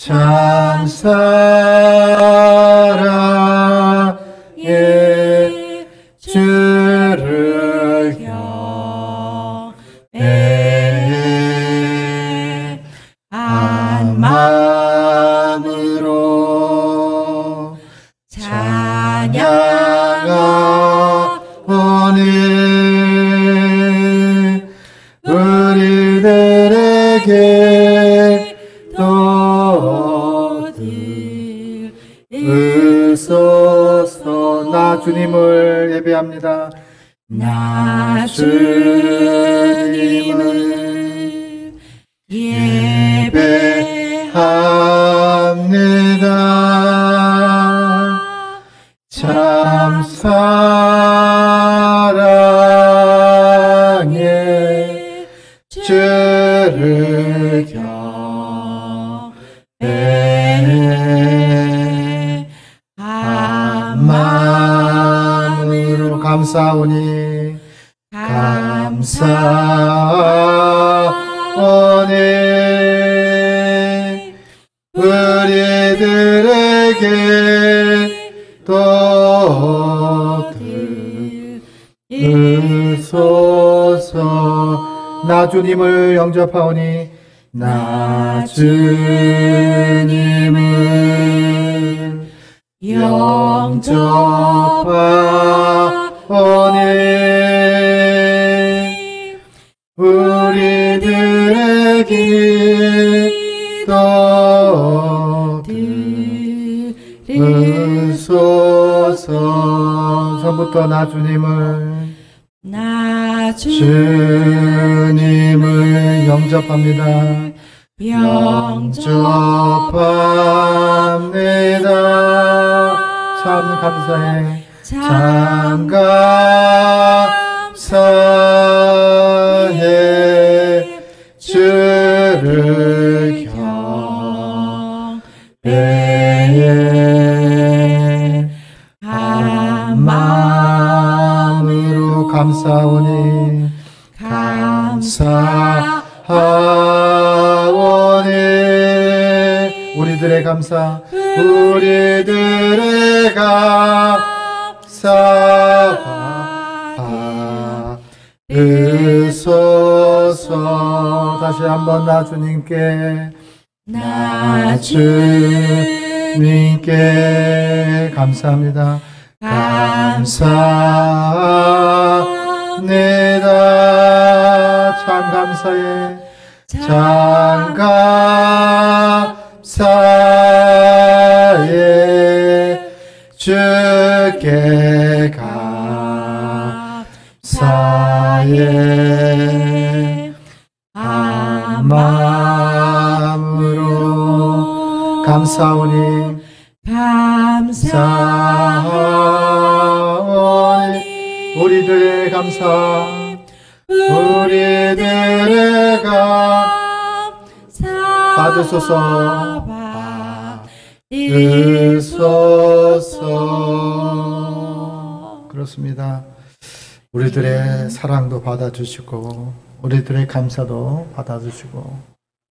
참 사랑의 주를 경배해 한 마음으로 찬양하오니 우리들에게 또 들으소서. 나 주님을 예배합니다. 나 주님을 예배합니다. 참 사랑의 주를 경배해 한 마음으로 감사하오니 감사하오니 우리들에게 또 들으소서. 나 주님을 영접하오니 나 주님을 영접하오니 우리들에게 또 들으소서. 전부터 나 주님을 주님을 영접합니다. 영접합니다. 참 감사해. 참 감사해. 주를 경배해 한 마음으로 감사하오니 감사하오니 우리들의 감사 우리들의 감사 받으소서. 다시 한번 나 주님께 감사합니다. 감사합니다. 참 감사해. 참 감사해. 주께 감사해. 한 마음으로 감사하오니 감사하오니 우리들의 감사 우리들의 감사 받으소서. 받으소서. 그렇습니다. 우리들의 사랑도 받아주시고 우리들의 감사도 받아주시고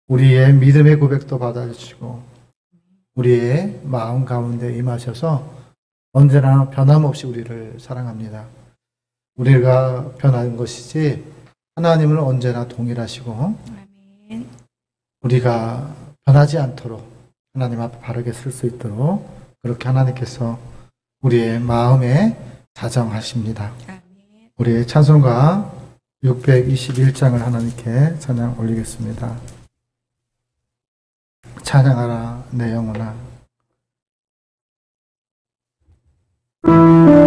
우리의 믿음의 고백도 받아주시고 우리의 마음 가운데 임하셔서 언제나 변함없이 우리를 사랑합니다. 우리가 변하는 것이지 하나님은 언제나 동일하시고 우리가 변하지 않도록 하나님 앞에 바르게 설 수 있도록 그렇게 하나님께서 우리의 마음에 자정하십니다. 우리의 찬송가 621장을 하나님께 찬양 올리겠습니다. 찬양하라 내 영혼아. Oh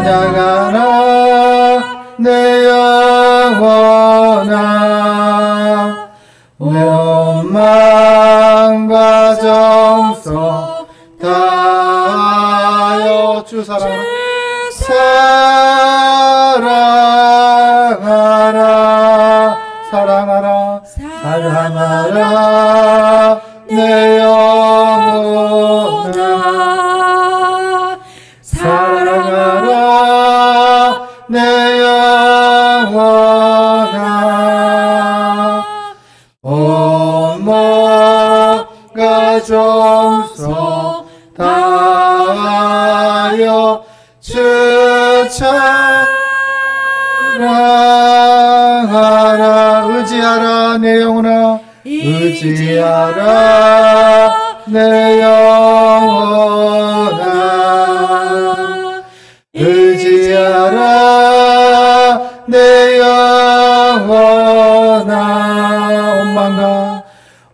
찬양하라 내 영혼아 내 온 마음과 정성 다하여 주 사랑하라 사랑하라 사랑하라 내 영혼아 사랑하라 내 영혼아 온 몸과 정성 다하여 주 사랑하라 의지하라 내 영혼아 의지하라 내 영혼아 의지하라 내 영혼아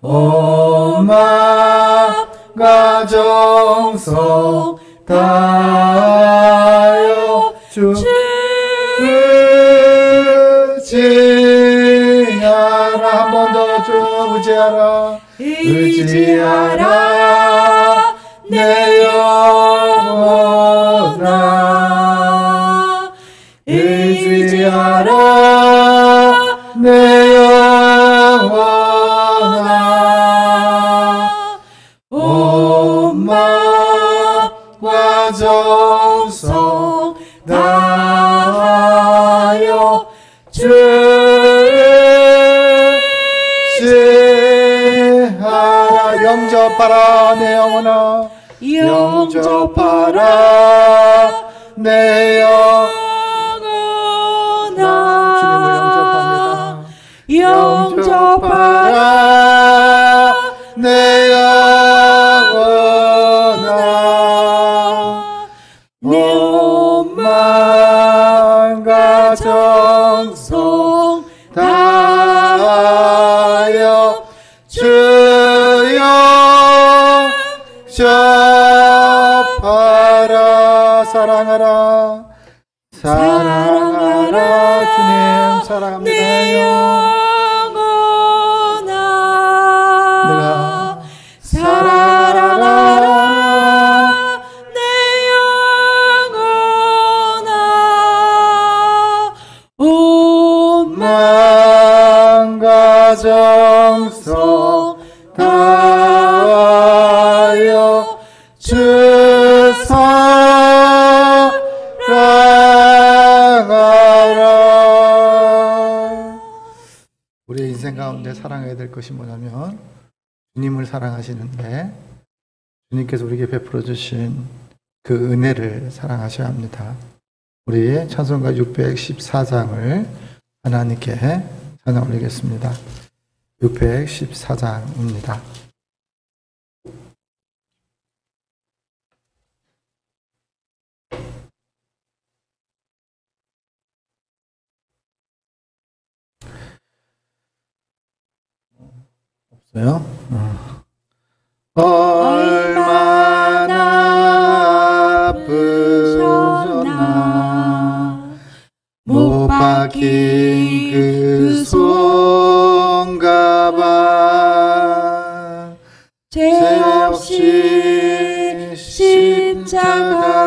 온 마음과 정성 다하여 주 의지하라 한 번 더 주 의지하라 의지하라 내 영혼아 의지하라 내 영혼아 온 마음과 정성 다하여 주 의지하라 영접하라 내 영혼아 영접하라 내 영혼아 주님을 영접합니다 영접하라 내 영혼아 내 온 마음과 정성 다하여 주여 영접하라 사랑하라 사랑하라 주님 사랑합니다 내 영혼아 내가 사랑하라 내 영혼아 온 마음과 정성 다하여 주 사랑하라. 우리의 인생 가운데 사랑해야 될 것이 뭐냐면 주님을 사랑하시는데 주님께서 우리에게 베풀어 주신 그 은혜를 사랑하셔야 합니다. 우리 찬송가 614장을 하나님께 찬양 올리겠습니다. 614장입니다. 없어요? 얼마나 아프셨나 못 박힌 그 손가방 죄 없이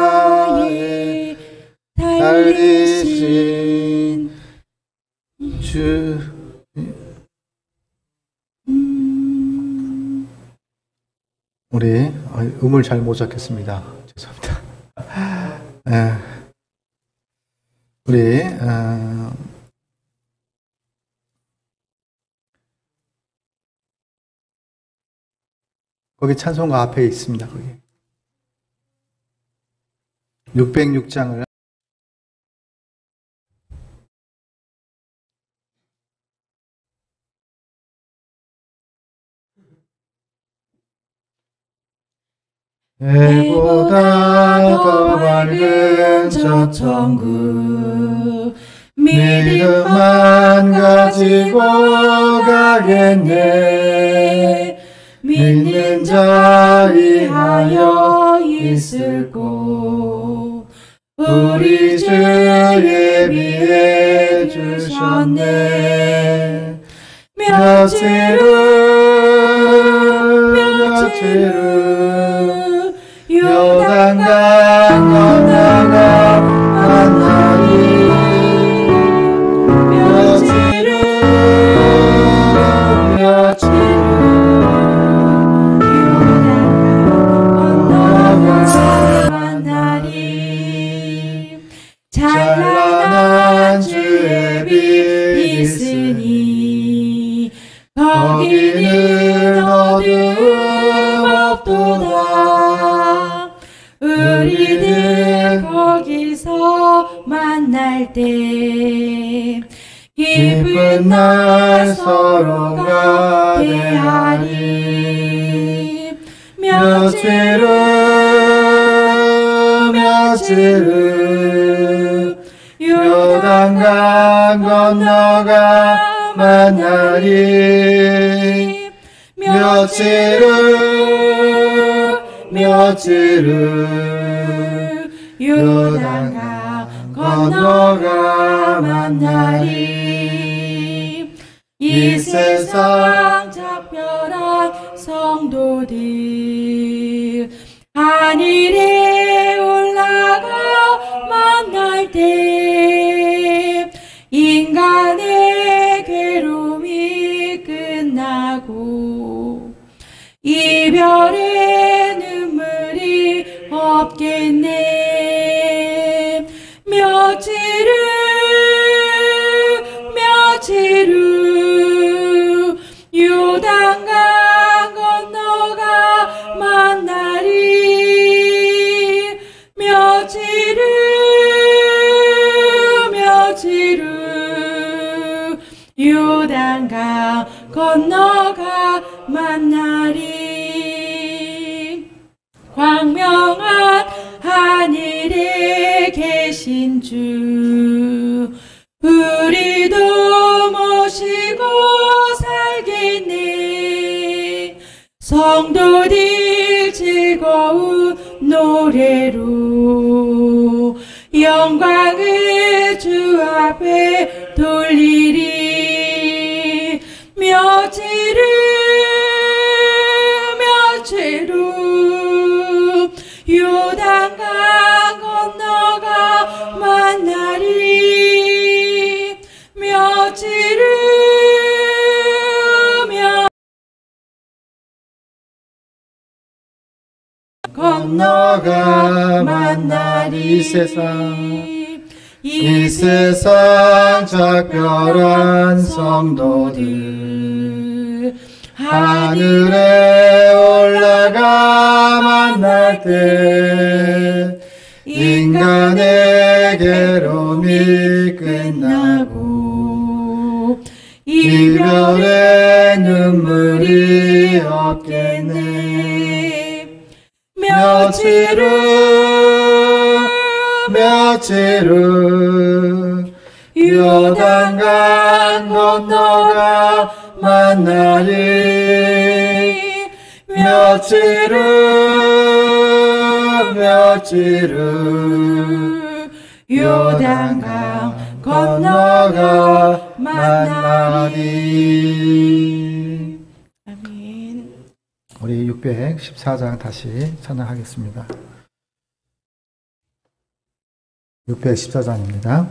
십자가에 달리신 주 우리 음을 잘 못 잡겠습니다. 죄송합니다. 우리 거기 찬송가 앞에 있습니다. 거기 606장을 해보다 더 밝은 저 천국 믿음만 가지고 가겠네. 믿는 자 위하여 있을 곳 우리 주 예비해 주셨네. 며칠 후 요단강 건너가 만나리. 며칠 후 요단강 건너가 만나리. 찬란한 주의 빛 있으니 거기는 어두움 없도다. 우리들 거기서 만날 때 기쁜 날 서로가 대하리. 며칠 후 요단강 건너가 만나리. 며칠 후 요단강 건너가 만나리. 이 세상 작별한 성도들 하늘에 올라가 만날 때 인간의 괴로움이 끝나고 이별의 눈물이 없겠네. 며칠 후 요단강 건너가 만나리. 며칠 후 요단강 건너가 만나리. 광명한 하늘에 계신 주 우리도 모시고 살겠네. 성도들 즐거운 노래로 영광을 주 앞에 돌리리. 며칠 후 요단강 건너가 만나리. 며칠 후 건너가 만나리. 이 세상 작별한 성도들 하늘에 올라가 만날 때 인간의 괴로움이 끝나고 이별의 눈물이 없겠네. 며칠 후 요단강 건너가 만나리. 며칠 후 요단강 건너가 만나리. 아멘. 우리 614장 다시 찬양하겠습니다. 614장입니다.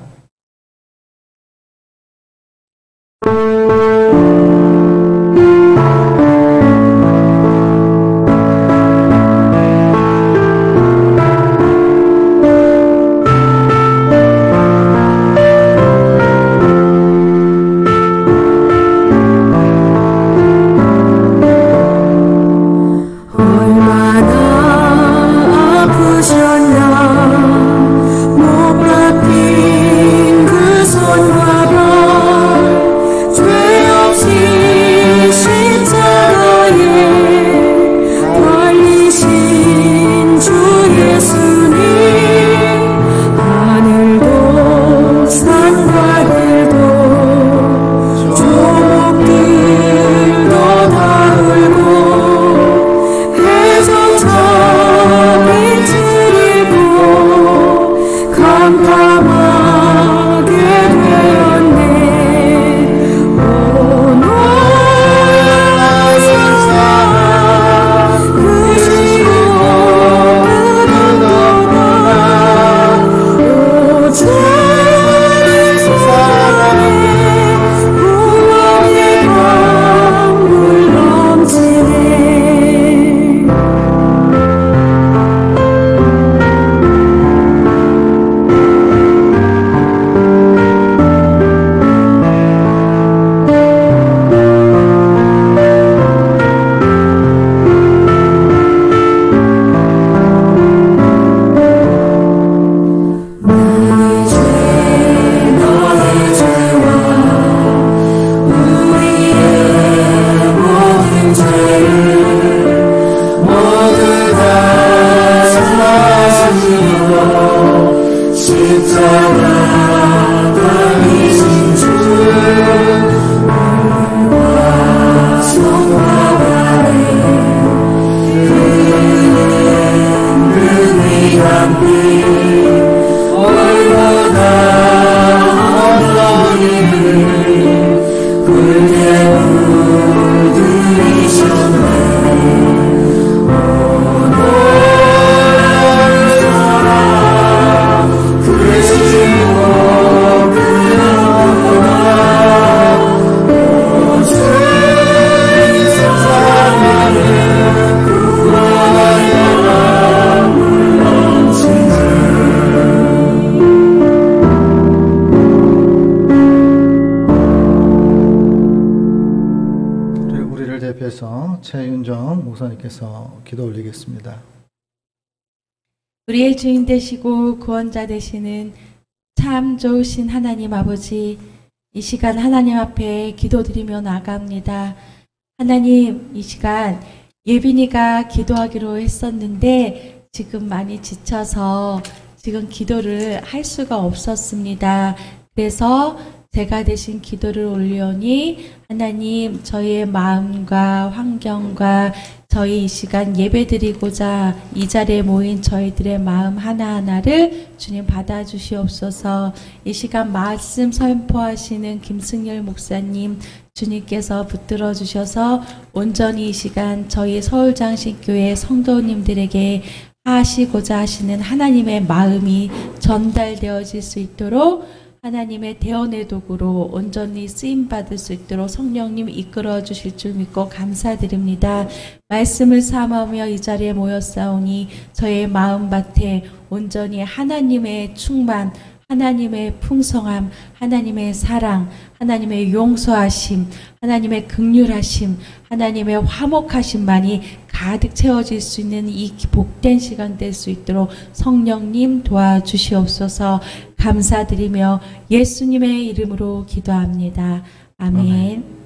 얼마나 아프셨나 못 박힌 목사님께서 기도 올리겠습니다. 우리의 주인 되시고 구원자 되시는 참 좋으신 하나님 아버지, 이 시간 하나님 앞에 기도드리며 나갑니다. 하나님, 이 시간 예빈이가 기도하기로 했었는데 지금 많이 지쳐서 지금 기도를 할 수가 없었습니다. 그래서 제가 대신 기도를 올리오니 하나님, 저희의 마음과 환경과 저희 이 시간 예배드리고자 이 자리에 모인 저희들의 마음 하나하나를 주님 받아주시옵소서. 이 시간 말씀 선포하시는 김승열 목사님, 주님께서 붙들어 주셔서 온전히 이 시간 저희 서울장신교회 성도님들에게 하시고자 하시는 하나님의 마음이 전달되어질 수 있도록 하나님의 대언의 도구로 온전히 쓰임받을 수 있도록 성령님 이끌어 주실 줄 믿고 감사드립니다. 말씀을 삼으며 이 자리에 모였사오니 저의 마음밭에 온전히 하나님의 충만, 하나님의 풍성함, 하나님의 사랑, 하나님의 용서하심, 하나님의 긍휼하심, 하나님의 화목하심만이 가득 채워질 수 있는 이 복된 시간 될 수 있도록 성령님 도와주시옵소서. 감사드리며 예수님의 이름으로 기도합니다. 아멘.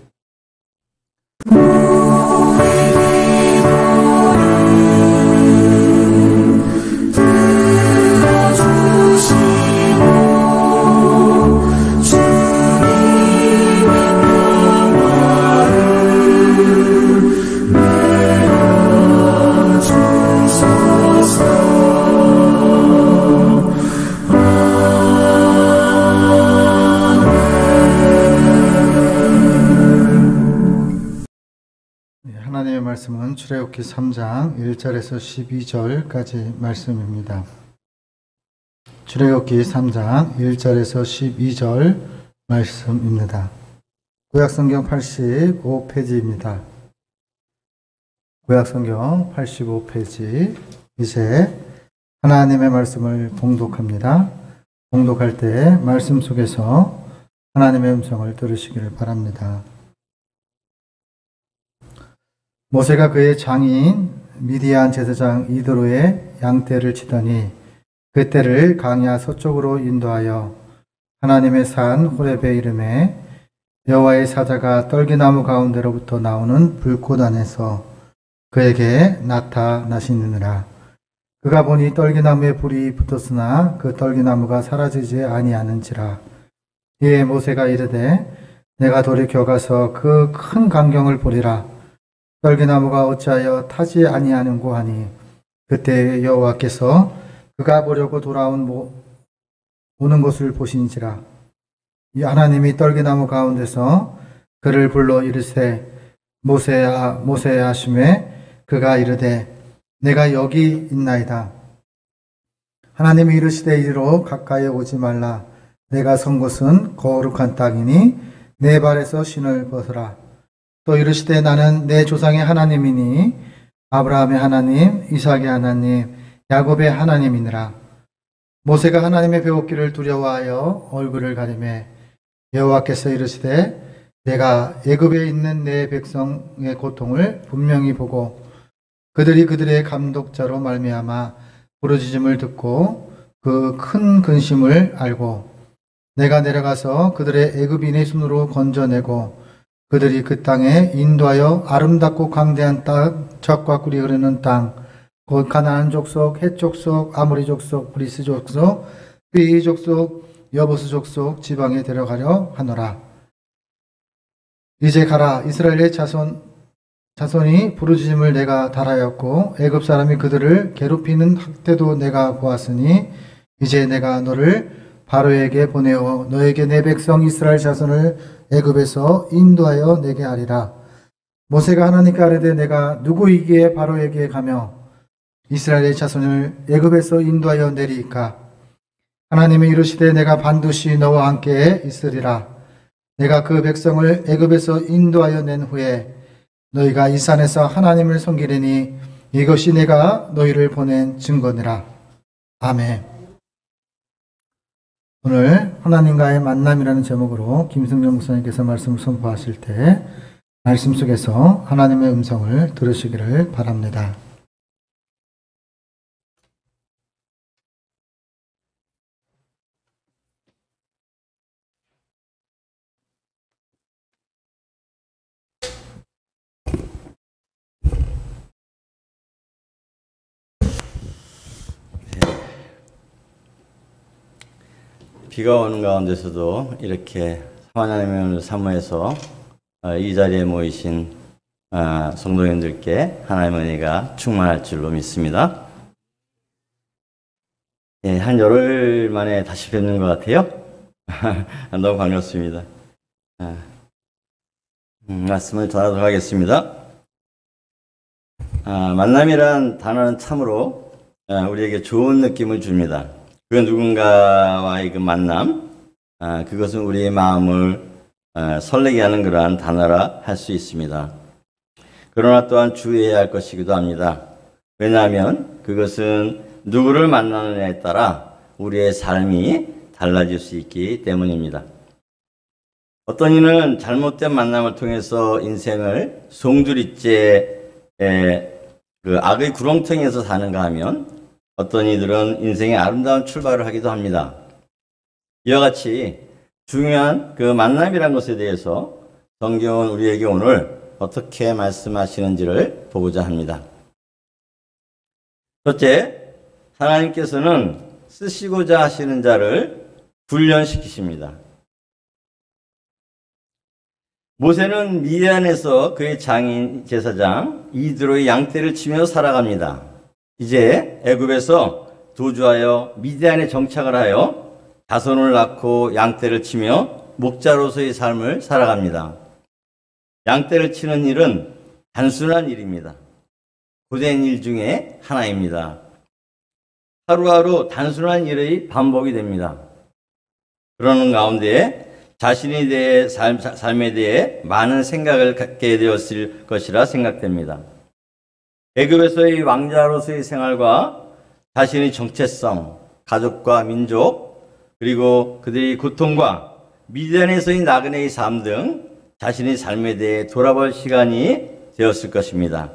하나님의 말씀은 출애굽기 3장 1절에서 12절까지 말씀입니다. 출애굽기 3장 1절에서 12절 말씀입니다. 구약성경 85페이지입니다. 구약성경 85페이지. 이제 하나님의 말씀을 봉독합니다. 봉독할 때 말씀 속에서 하나님의 음성을 들으시기를 바랍니다. 모세가 그의 장인 미디안 제사장 이드로의 양떼를 치더니 그 떼를 강야 서쪽으로 인도하여 하나님의 산 호렙의 이름에 여호와의 사자가 떨기나무 가운데로부터 나오는 불꽃 안에서 그에게 나타나시느니라. 그가 보니 떨기나무에 불이 붙었으나 그 떨기나무가 사라지지 아니하는지라. 이에 모세가 이르되 내가 돌이켜 가서 그 큰 광경을 보리라. 떨기나무가 어찌하여 타지 아니하는고 하니 그때 여호와께서 그가 보려고 오는 것을 보신지라. 이 하나님이 떨기나무 가운데서 그를 불러 이르세 모세야 모세야 하시매 그가 이르되 내가 여기 있나이다. 하나님이 이르시되 이리로 가까이 오지 말라. 내가 선 곳은 거룩한 땅이니 내 발에서 신을 벗으라. 또 이르시되 나는 내 조상의 하나님이니 아브라함의 하나님, 이삭의 하나님, 야곱의 하나님이니라. 모세가 하나님의 배웠기를 두려워하여 얼굴을 가리매 여호와께서 이르시되 내가 애굽에 있는 내 백성의 고통을 분명히 보고 그들이 그들의 감독자로 말미암아 부르짖음을 듣고 그 큰 근심을 알고 내가 내려가서 그들의 애굽인의 손으로 건져내고 그들이 그 땅에 인도하여 아름답고 광대한 땅, 젖과 꿀이 흐르는 땅, 곧 가나안 족속, 헷 족속, 아모리 족속, 브리스 족속, 휘 족속, 여부스 족속 지방에 데려가려 하노라. 이제 가라. 이스라엘의 자손이 부르짖음을 내가 달하였고 애굽 사람이 그들을 괴롭히는 학대도 내가 보았으니 이제 내가 너를 바로에게 보내어 너에게 내 백성 이스라엘 자손을 애굽에서 인도하여 내게 하리라. 모세가 하나님께 아뢰되 내가 누구이기에 바로에게 가며 이스라엘의 자손을 애굽에서 인도하여 내리이까? 하나님이 이르시되 내가 반드시 너와 함께 있으리라. 내가 그 백성을 애굽에서 인도하여 낸 후에 너희가 이 산에서 하나님을 섬기리니 이것이 내가 너희를 보낸 증거니라. 아멘. 오늘 하나님과의 만남이라는 제목으로 김승렬 목사님께서 말씀을 선포하실 때 말씀 속에서 하나님의 음성을 들으시기를 바랍니다. 비가 오는 가운데서도 이렇게 하나님을 사모해서 이 자리에 모이신 성도님들께 하나님의 은혜가 충만할 줄로 믿습니다. 예, 한 열흘 만에 다시 뵙는 것 같아요. 너무 반갑습니다. 말씀을 전하도록 하겠습니다. 만남이란 단어는 참으로 우리에게 좋은 느낌을 줍니다. 그 누군가와의 그 만남, 그것은 우리의 마음을 설레게 하는 그러한 단어라 할 수 있습니다. 그러나 또한 주의해야 할 것이기도 합니다. 왜냐하면 그것은 누구를 만나느냐에 따라 우리의 삶이 달라질 수 있기 때문입니다. 어떤 이는 잘못된 만남을 통해서 인생을 송두리째 그 악의 구렁텅이에서 사는가 하면 어떤 이들은 인생의 아름다운 출발을 하기도 합니다. 이와 같이 중요한 그 만남이라는 것에 대해서 성경은 우리에게 오늘 어떻게 말씀하시는지를 보고자 합니다. 첫째, 하나님께서는 쓰시고자 하시는 자를 훈련시키십니다. 모세는 미디안에서 그의 장인 제사장 이드로의 양떼를 치며 살아갑니다. 이제 애굽에서 도주하여 미디안에 정착을 하여 자손을 낳고 양떼를 치며 목자로서의 삶을 살아갑니다. 양떼를 치는 일은 단순한 일입니다. 고된 일 중에 하나입니다. 하루하루 단순한 일의 반복이 됩니다. 그러는 가운데 자신에 대해 삶에 대해 많은 생각을 갖게 되었을 것이라 생각됩니다. 애굽에서의 왕자로서의 생활과 자신의 정체성, 가족과 민족, 그리고 그들의 고통과 미디안에서의 나그네의 삶 등 자신의 삶에 대해 돌아볼 시간이 되었을 것입니다.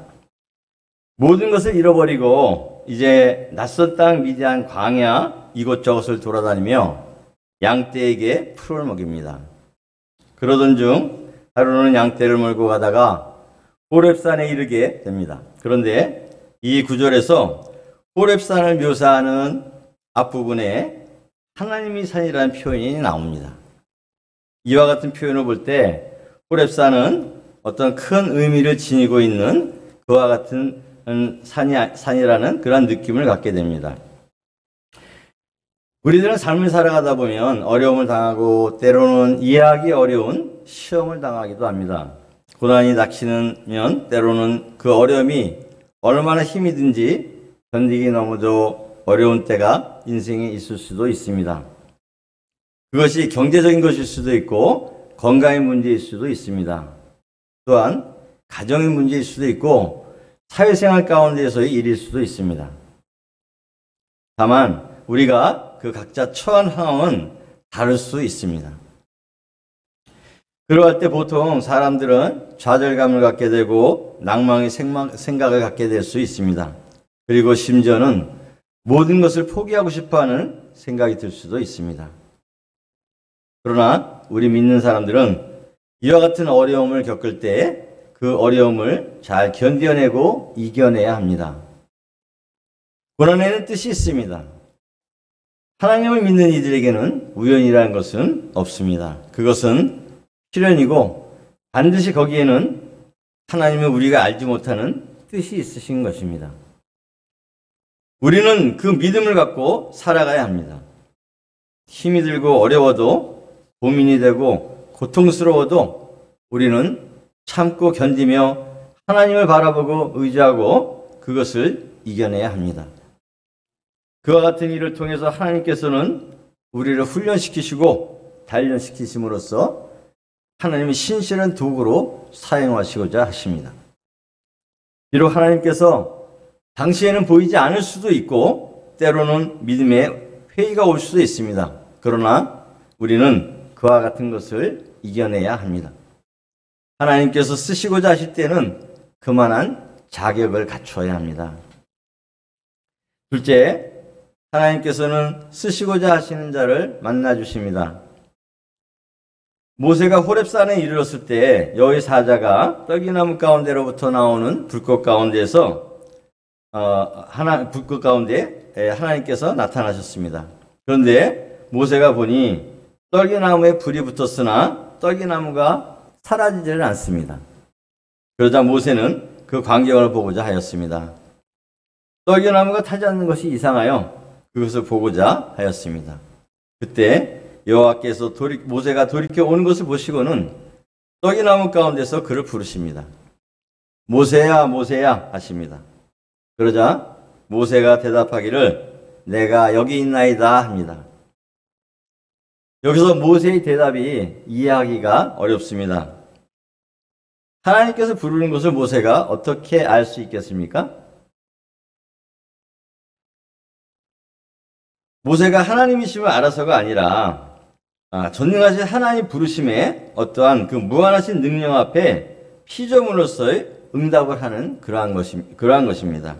모든 것을 잃어버리고 이제 낯선 땅 미디안 광야 이곳저곳을 돌아다니며 양떼에게 풀을 먹입니다. 그러던 중 하루는 양떼를 몰고 가다가 호렙산에 이르게 됩니다. 그런데 이 구절에서 호렙산을 묘사하는 앞부분에 하나님의 산이라는 표현이 나옵니다. 이와 같은 표현을 볼 때 호렙산은 어떤 큰 의미를 지니고 있는 그와 같은 산이라는 그런 느낌을 갖게 됩니다. 우리들은 삶을 살아가다 보면 어려움을 당하고 때로는 이해하기 어려운 시험을 당하기도 합니다. 고난이 닥치면 때로는 그 어려움이 얼마나 힘이 든지 견디기 너무도 어려운 때가 인생에 있을 수도 있습니다. 그것이 경제적인 것일 수도 있고 건강의 문제일 수도 있습니다. 또한 가정의 문제일 수도 있고 사회생활 가운데서의 일일 수도 있습니다. 다만 우리가 그 각자 처한 상황은 다를 수 있습니다. 그러할 때 보통 사람들은 좌절감을 갖게 되고 낭망의 생각을 갖게 될 수 있습니다. 그리고 심지어는 모든 것을 포기하고 싶어하는 생각이 들 수도 있습니다. 그러나 우리 믿는 사람들은 이와 같은 어려움을 겪을 때 그 어려움을 잘 견뎌내고 이겨내야 합니다. 고난에는 뜻이 있습니다. 하나님을 믿는 이들에게는 우연이라는 것은 없습니다. 그것은 필연이고 반드시 거기에는 하나님의 우리가 알지 못하는 뜻이 있으신 것입니다. 우리는 그 믿음을 갖고 살아가야 합니다. 힘이 들고 어려워도 고민이 되고 고통스러워도 우리는 참고 견디며 하나님을 바라보고 의지하고 그것을 이겨내야 합니다. 그와 같은 일을 통해서 하나님께서는 우리를 훈련시키시고 단련시키심으로써 하나님의 신실한 도구로 사용하시고자 하십니다. 비록 하나님께서 당시에는 보이지 않을 수도 있고 때로는 믿음의 회의가 올 수도 있습니다. 그러나 우리는 그와 같은 것을 이겨내야 합니다. 하나님께서 쓰시고자 하실 때는 그만한 자격을 갖추어야 합니다. 둘째, 하나님께서는 쓰시고자 하시는 자를 만나 주십니다. 모세가 호렙산에 이르렀을 때 여호와의 사자가 떨기나무 가운데로부터 나오는 불꽃 가운데에서 불꽃 가운데 하나님께서 나타나셨습니다. 그런데 모세가 보니 떨기나무에 불이 붙었으나 떨기나무가 사라지지를 않습니다. 그러자 모세는 그 광경을 보고자 하였습니다. 떨기나무가 타지 않는 것이 이상하여 그것을 보고자 하였습니다. 그때 여호와께서 모세가 돌이켜 오는 것을 보시고는 떨기나무 가운데서 그를 부르십니다. 모세야, 모세야 하십니다. 그러자 모세가 대답하기를 내가 여기 있나이다 합니다. 여기서 모세의 대답이 이해하기가 어렵습니다. 하나님께서 부르는 것을 모세가 어떻게 알 수 있겠습니까? 모세가 하나님이심을 알아서가 아니라 전능하신 하나님 부르심에 어떠한 그 무한하신 능력 앞에 피조물로서의 응답을 하는 그러한 것입니다.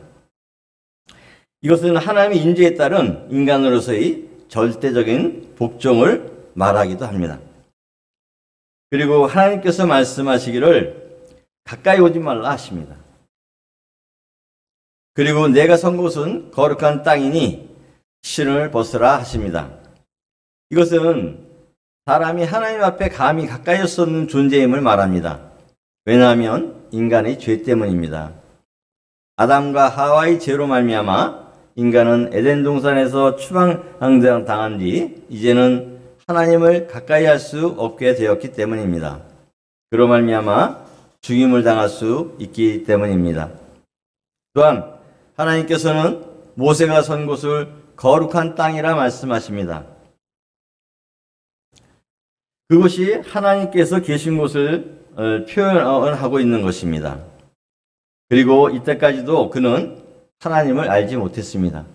이것은 하나님의 인재에 따른 인간으로서의 절대적인 복종을 말하기도 합니다. 그리고 하나님께서 말씀하시기를 가까이 오지 말라 하십니다. 그리고 내가 선 곳은 거룩한 땅이니 신을 벗으라 하십니다. 이것은 사람이 하나님 앞에 감히 가까이 올 수 없는 존재임을 말합니다. 왜냐하면 인간의 죄 때문입니다. 아담과 하와의 죄로 말미암아 인간은 에덴 동산에서 추방당한 뒤 이제는 하나님을 가까이 할 수 없게 되었기 때문입니다. 그로 말미암아 죽임을 당할 수 있기 때문입니다. 또한 하나님께서는 모세가 선 곳을 거룩한 땅이라 말씀하십니다. 그것이 하나님께서 계신 곳을 표현하고 있는 것입니다. 그리고 이때까지도 그는 하나님을 알지 못했습니다.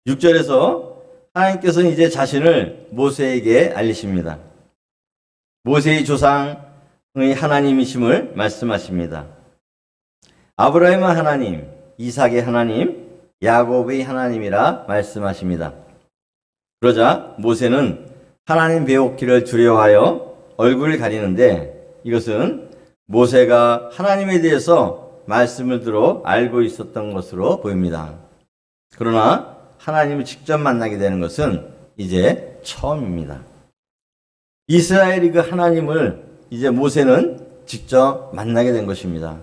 6절에서 하나님께서는 이제 자신을 모세에게 알리십니다. 모세의 조상의 하나님이심을 말씀하십니다. 아브라함의 하나님, 이삭의 하나님, 야곱의 하나님이라 말씀하십니다. 그러자 모세는 하나님 배웠기를 두려워하여 얼굴을 가리는데 이것은 모세가 하나님에 대해서 말씀을 들어 알고 있었던 것으로 보입니다. 그러나 하나님을 직접 만나게 되는 것은 이제 처음입니다. 이스라엘이 그 하나님을 이제 모세는 직접 만나게 된 것입니다.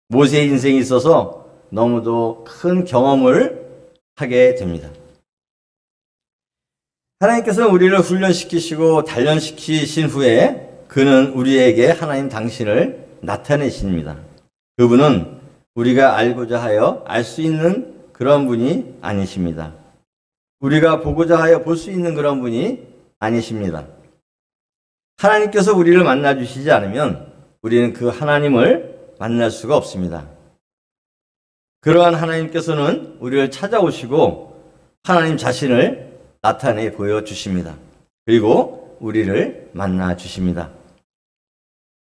모세의 인생에 있어서 너무도 큰 경험을 하게 됩니다. 하나님께서는 우리를 훈련시키시고 단련시키신 후에 그는 우리에게 하나님 당신을 나타내십니다. 그분은 우리가 알고자 하여 알 수 있는 그런 분이 아니십니다. 우리가 보고자 하여 볼 수 있는 그런 분이 아니십니다. 하나님께서 우리를 만나주시지 않으면 우리는 그 하나님을 만날 수가 없습니다. 그러한 하나님께서는 우리를 찾아오시고 하나님 자신을 나타내 보여주십니다. 그리고 우리를 만나주십니다.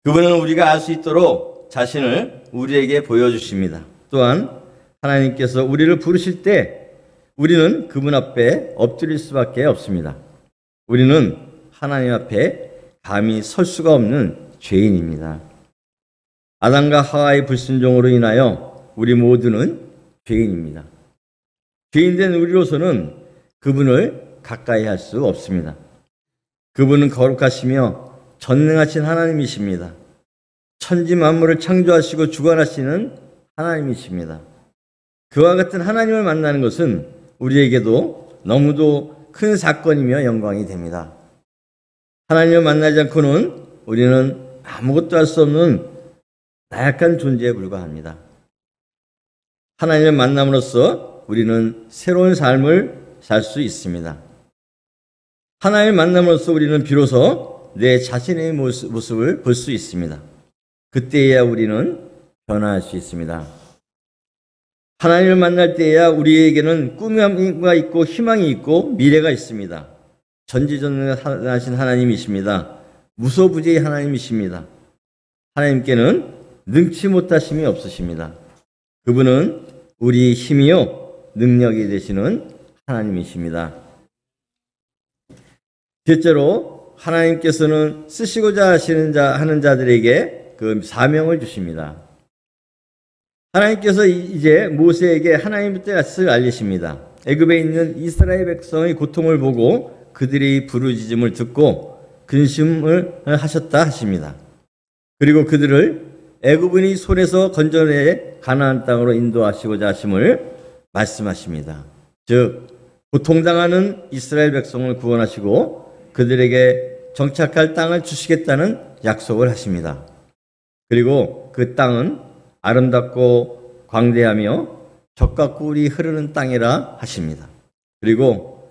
그분은 우리가 알 수 있도록 자신을 우리에게 보여주십니다. 또한 하나님께서 우리를 부르실 때 우리는 그분 앞에 엎드릴 수밖에 없습니다. 우리는 하나님 앞에 감히 설 수가 없는 죄인입니다. 아담과 하와의 불순종으로 인하여 우리 모두는 죄인입니다. 죄인된 우리로서는 그분을 가까이 할 수 없습니다. 그분은 거룩하시며 전능하신 하나님이십니다. 천지 만물을 창조하시고 주관하시는 하나님이십니다. 그와 같은 하나님을 만나는 것은 우리에게도 너무도 큰 사건이며 영광이 됩니다. 하나님을 만나지 않고는 우리는 아무것도 할 수 없는 나약한 존재에 불과합니다. 하나님을 만남으로써 우리는 새로운 삶을 살 수 있습니다. 하나님을 만남으로써 우리는 비로소 내 자신의 모습을 볼 수 있습니다. 그때야 우리는 변화할 수 있습니다. 하나님을 만날 때야 우리에게는 꿈이 있고 희망이 있고 미래가 있습니다. 전지전능하신 하나님이십니다. 무소부재의 하나님이십니다. 하나님께는 능치 못하심이 없으십니다. 그분은 우리 힘이요 능력이 되시는 하나님이십니다. 셋째로 하나님께서는 쓰시고자 하는 자들에게 그 사명을 주십니다. 하나님께서 이제 모세에게 하나님의 뜻을 알리십니다. 애굽에 있는 이스라엘 백성의 고통을 보고 그들의 부르짖음을 듣고 근심을 하셨다 하십니다. 그리고 그들을 애굽인의 손에서 건져내 가나안 땅으로 인도하시고자 하심을 말씀하십니다. 즉 고통당하는 이스라엘 백성을 구원하시고 그들에게 정착할 땅을 주시겠다는 약속을 하십니다. 그리고 그 땅은 아름답고 광대하며 젖과 꿀이 흐르는 땅이라 하십니다. 그리고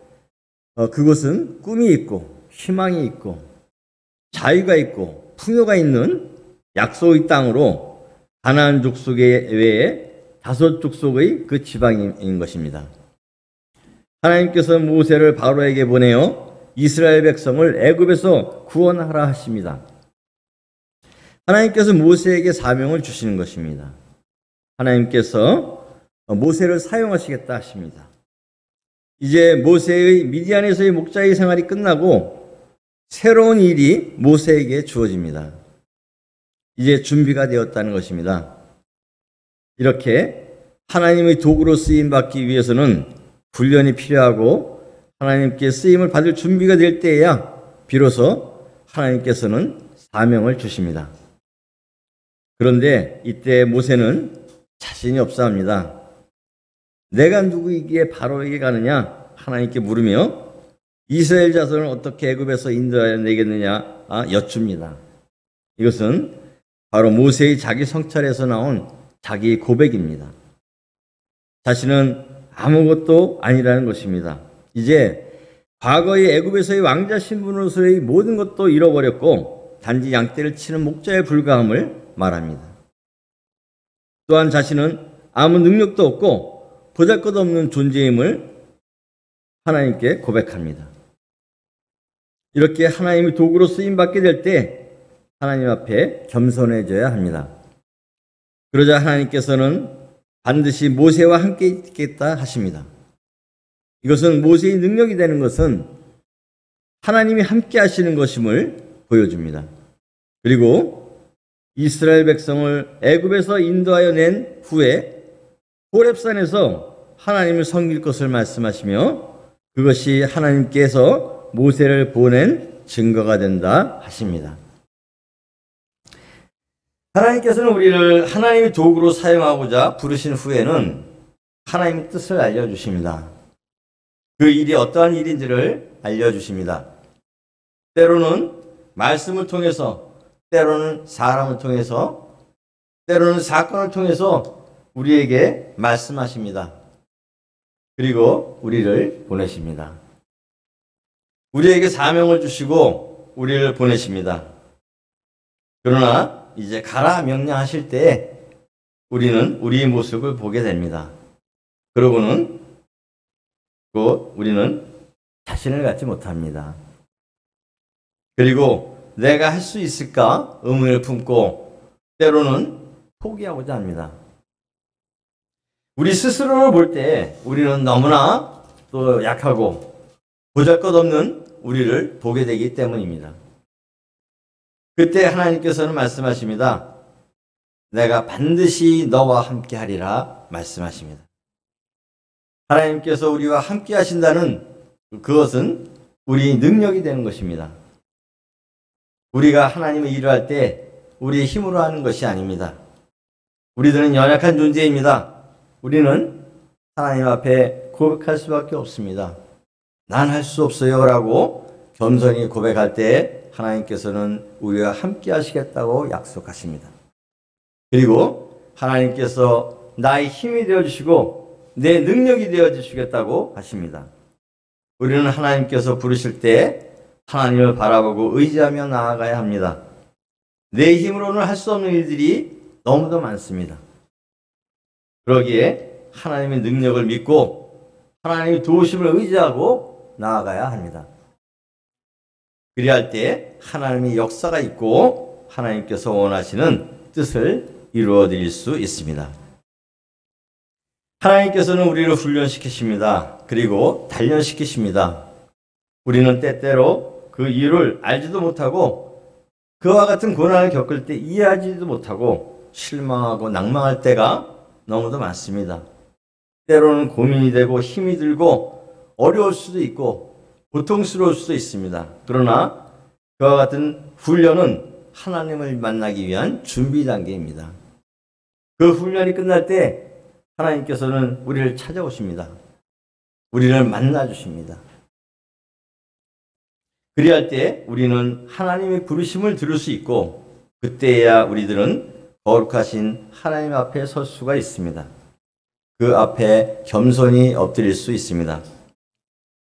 그곳은 꿈이 있고 희망이 있고 자유가 있고 풍요가 있는 약속의 땅으로 가나안 족속 외에 5 족속의 그 지방인 것입니다. 하나님께서 모세를 바로에게 보내어 이스라엘 백성을 애굽에서 구원하라 하십니다. 하나님께서 모세에게 사명을 주시는 것입니다. 하나님께서 모세를 사용하시겠다 하십니다. 이제 모세의 미디안에서의 목자의 생활이 끝나고 새로운 일이 모세에게 주어집니다. 이제 준비가 되었다는 것입니다. 이렇게 하나님의 도구로 쓰임받기 위해서는 훈련이 필요하고 하나님께 쓰임을 받을 준비가 될 때에야 비로소 하나님께서는 사명을 주십니다. 그런데 이때 모세는 자신이 없사옵니다. 내가 누구이기에 바로에게 가느냐 하나님께 물으며 이스라엘 자손을 어떻게 애굽에서 인도하여 내겠느냐 여쭙니다. 이것은 바로 모세의 자기 성찰에서 나온 자기 고백입니다. 자신은 아무것도 아니라는 것입니다. 이제 과거의 애굽에서의 왕자 신분으로서의 모든 것도 잃어버렸고 단지 양떼를 치는 목자에 불과함을 말합니다. 또한 자신은 아무 능력도 없고 보잘것없는 존재임을 하나님께 고백합니다. 이렇게 하나님의 도구로 쓰임받게 될 때 하나님 앞에 겸손해져야 합니다. 그러자 하나님께서는 반드시 모세와 함께 있겠다 하십니다. 이것은 모세의 능력이 되는 것은 하나님이 함께 하시는 것임을 보여줍니다. 그리고 이스라엘 백성을 애굽에서 인도하여 낸 후에 호렙산에서 하나님을 섬길 것을 말씀하시며 그것이 하나님께서 모세를 보낸 증거가 된다 하십니다. 하나님께서는 우리를 하나님의 도구로 사용하고자 부르신 후에는 하나님의 뜻을 알려주십니다. 그 일이 어떠한 일인지를 알려주십니다. 때로는 말씀을 통해서, 때로는 사람을 통해서, 때로는 사건을 통해서 우리에게 말씀하십니다. 그리고 우리를 보내십니다. 우리에게 사명을 주시고 우리를 보내십니다. 그러나 이제 가라 명령하실 때 우리는 우리의 모습을 보게 됩니다. 그러고는 곧 우리는 자신을 갖지 못합니다. 그리고 내가 할 수 있을까 의문을 품고 때로는 포기하고자 합니다. 우리 스스로를 볼 때 우리는 너무나 또 약하고 보잘것없는 우리를 보게 되기 때문입니다. 그때 하나님께서는 말씀하십니다. 내가 반드시 너와 함께 하리라 말씀하십니다. 하나님께서 우리와 함께 하신다는 그것은 우리 능력이 되는 것입니다. 우리가 하나님의 일을 할 때 우리의 힘으로 하는 것이 아닙니다. 우리들은 연약한 존재입니다. 우리는 하나님 앞에 고백할 수밖에 없습니다. 난 할 수 없어요 라고 겸손히 고백할 때 하나님께서는 우리와 함께 하시겠다고 약속하십니다. 그리고 하나님께서 나의 힘이 되어주시고 내 능력이 되어주시겠다고 하십니다. 우리는 하나님께서 부르실 때 하나님을 바라보고 의지하며 나아가야 합니다. 내 힘으로는 할 수 없는 일들이 너무도 많습니다. 그러기에 하나님의 능력을 믿고 하나님의 도우심을 의지하고 나아가야 합니다. 그리할 때 하나님의 역사가 있고 하나님께서 원하시는 뜻을 이루어 드릴 수 있습니다. 하나님께서는 우리를 훈련시키십니다. 그리고 단련시키십니다. 우리는 때때로 그 이유를 알지도 못하고 그와 같은 고난을 겪을 때 이해하지도 못하고 실망하고 낭망할 때가 너무도 많습니다. 때로는 고민이 되고 힘이 들고 어려울 수도 있고 고통스러울 수도 있습니다. 그러나 그와 같은 훈련은 하나님을 만나기 위한 준비 단계입니다. 그 훈련이 끝날 때 하나님께서는 우리를 찾아오십니다. 우리를 만나주십니다. 그리할 때 우리는 하나님의 부르심을 들을 수 있고 그때야 우리들은 거룩하신 하나님 앞에 설 수가 있습니다. 그 앞에 겸손히 엎드릴 수 있습니다.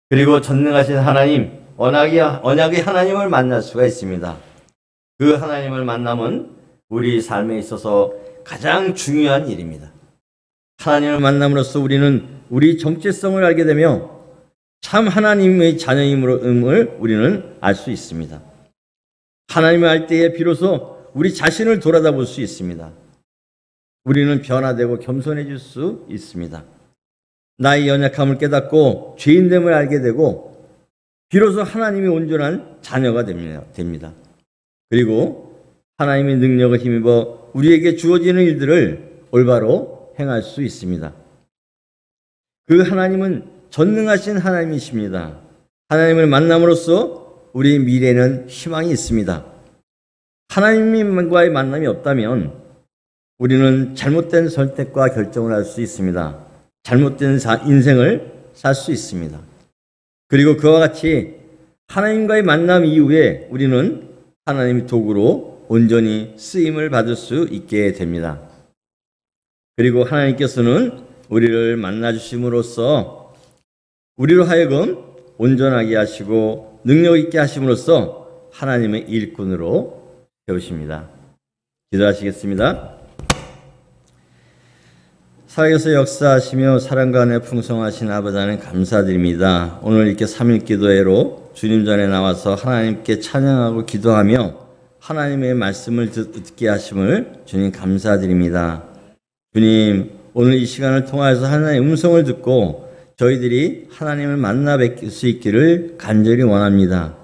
그리고 전능하신 하나님, 언약의 하나님을 만날 수가 있습니다. 그 하나님을 만남은 우리 삶에 있어서 가장 중요한 일입니다. 하나님을 만남으로써 우리는 우리 정체성을 알게 되며 참 하나님의 자녀임을 우리는 알 수 있습니다. 하나님을 알 때에 비로소 우리 자신을 돌아다볼 수 있습니다. 우리는 변화되고 겸손해질 수 있습니다. 나의 연약함을 깨닫고 죄인됨을 알게 되고 비로소 하나님의 온전한 자녀가 됩니다. 그리고 하나님의 능력을 힘입어 우리에게 주어지는 일들을 올바로 행할 수 있습니다. 그 하나님은 전능하신 하나님이십니다. 하나님을 만남으로써 우리의 미래에는 희망이 있습니다. 하나님과의 만남이 없다면 우리는 잘못된 선택과 결정을 할 수 있습니다. 잘못된 인생을 살 수 있습니다. 그리고 그와 같이 하나님과의 만남 이후에 우리는 하나님의 도구로 온전히 쓰임을 받을 수 있게 됩니다. 그리고 하나님께서는 우리를 만나주심으로써 우리로 하여금 온전하게 하시고 능력 있게 하심으로써 하나님의 일꾼으로 세우십니다. 기도하시겠습니다. 살아계셔 역사하시며 사랑과 은혜 풍성하신 아버지 하나님 감사드립니다. 오늘 이렇게 3일 기도회로 주님 전에 나와서 하나님께 찬양하고 기도하며 하나님의 말씀을 듣게 하심을 주님 감사드립니다. 주님, 오늘 이 시간을 통하여서 하나님의 음성을 듣고 저희들이 하나님을 만나 뵐 수 있기를 간절히 원합니다.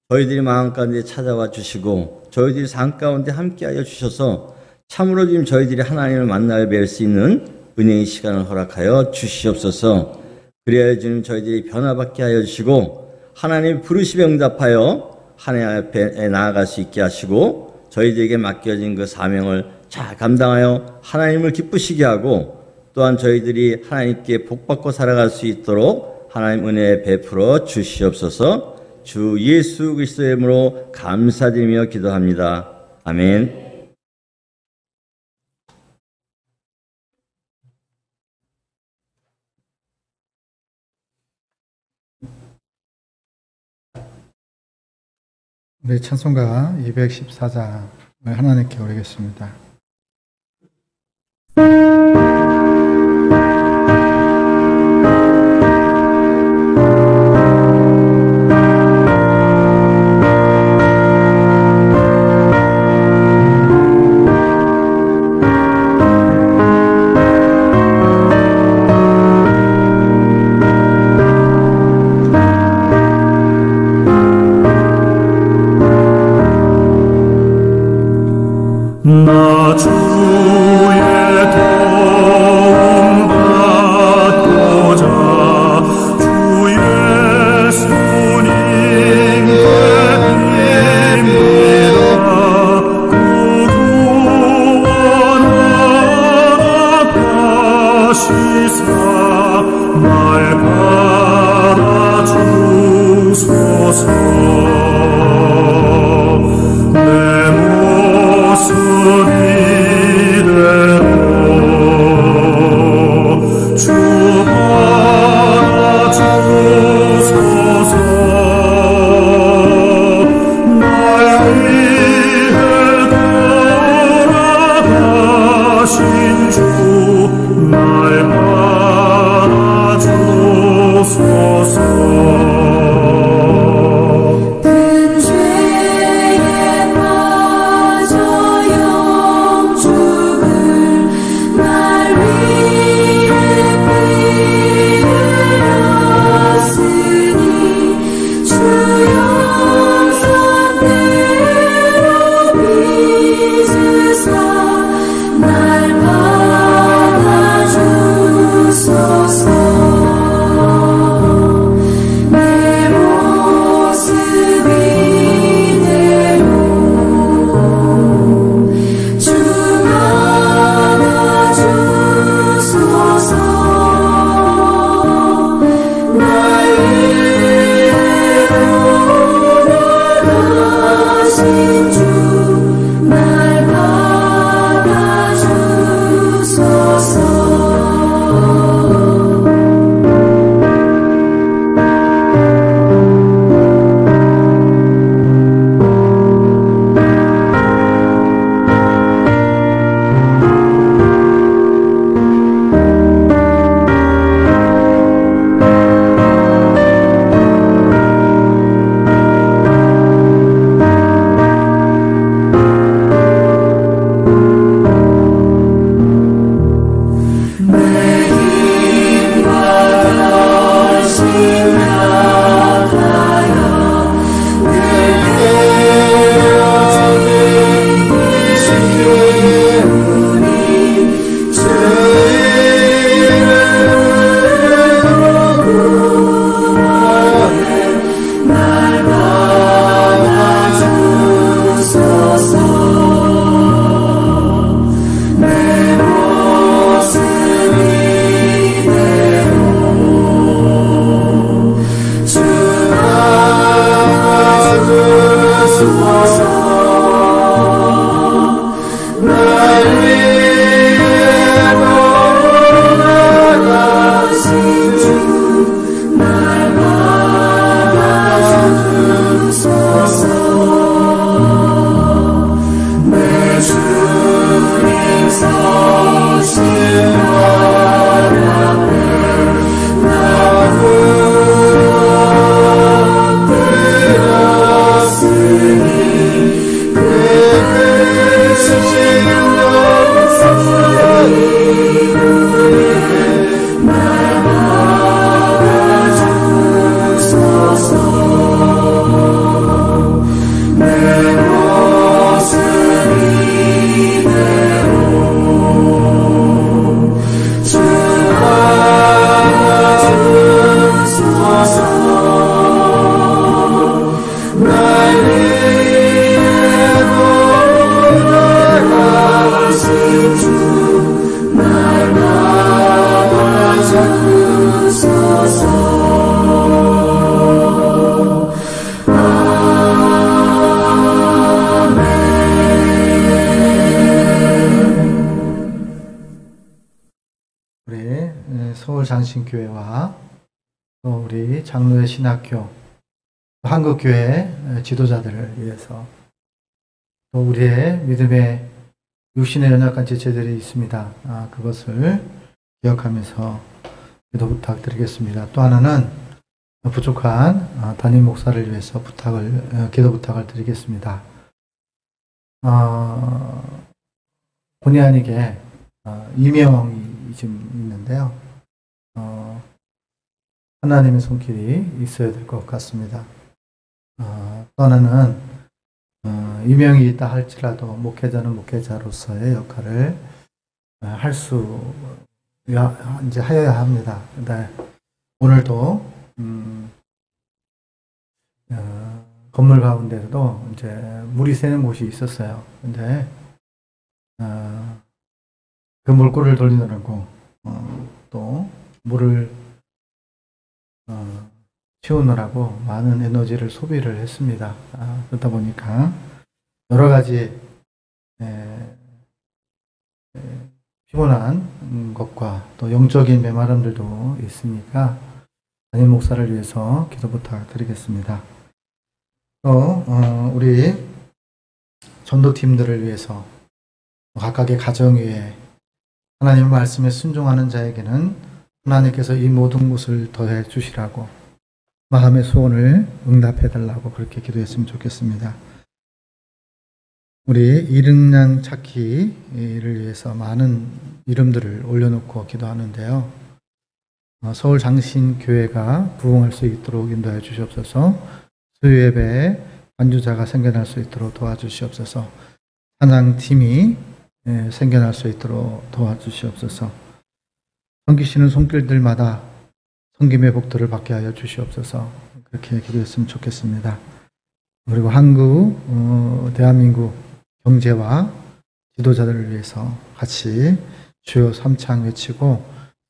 저희들이 마음 가운데 찾아와 주시고 저희들이 삶 가운데 함께하여 주셔서 참으로 지금 저희들이 하나님을 만나 뵐 수 있는 은혜의 시간을 허락하여 주시옵소서. 그래야 주님 저희들이 변화받게 하여 주시고 하나님 부르심에 응답하여 하나님 앞에 나아갈 수 있게 하시고 저희들에게 맡겨진 그 사명을 잘 감당하여 하나님을 기쁘시게 하고 또한 저희들이 하나님께 복받고 살아갈 수 있도록 하나님 은혜 베풀어 주시옵소서. 주 예수 그리스도의 이름으로 감사드리며 기도합니다. 아멘. 우리 찬송가 214장을 하나님께 올리겠습니다. 나 주의 도움 받고자 주 예수님께 빕니다. 그 구원 허락하시사 날 받아주소서. 날 받아주소서. 장신교회와 또 우리 장로회 신학교, 한국교회 지도자들을 위해서 또 우리의 믿음의 육신의 연약한 지체들이 있습니다. 그것을 기억하면서 기도 부탁드리겠습니다. 또 하나는 부족한 담임 목사를 위해서 기도 부탁을 드리겠습니다. 본의 아니게 이명이 지금 있는데요. 하나님의 손길이 있어야 될 것 같습니다. 또 하나는 이명이 있다 할지라도 목회자는 목회자로서의 역할을 이제 하여야 합니다. 근데 오늘도 건물 가운데도 이제 물이 새는 곳이 있었어요. 근데 그 물꼬를 돌리느라고 또 물을 치우느라고 많은 에너지를 소비를 했습니다. 그러다 보니까 여러 가지 피곤한 것과 또 영적인 메마름들도 있으니까 담임 목사를 위해서 기도 부탁드리겠습니다. 또 우리 전도팀들을 위해서 각각의 가정 위에 하나님의 말씀에 순종하는 자에게는 하나님께서 이 모든 것을 더해 주시라고 마음의 소원을 응답해 달라고 그렇게 기도했으면 좋겠습니다. 우리 이른 양 찾기를 위해서 많은 이름들을 올려놓고 기도하는데요. 서울 장신교회가 부흥할 수 있도록 인도해 주시옵소서. 수요예배에 반주자가 생겨날 수 있도록 도와주시옵소서. 찬양팀이 생겨날 수 있도록 도와주시옵소서. 섬기시는 손길들마다 섬김의 복들을 받게 하여 주시옵소서. 그렇게 기도했으면 좋겠습니다. 그리고 한국, 대한민국 경제와 지도자들을 위해서 같이 주여 삼창 외치고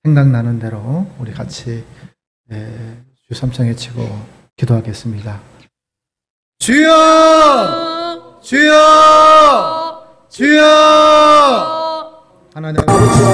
생각나는 대로 우리 같이 주여 삼창 외치고 기도하겠습니다. 주여! 주여! 주여! 하나님 우리 주여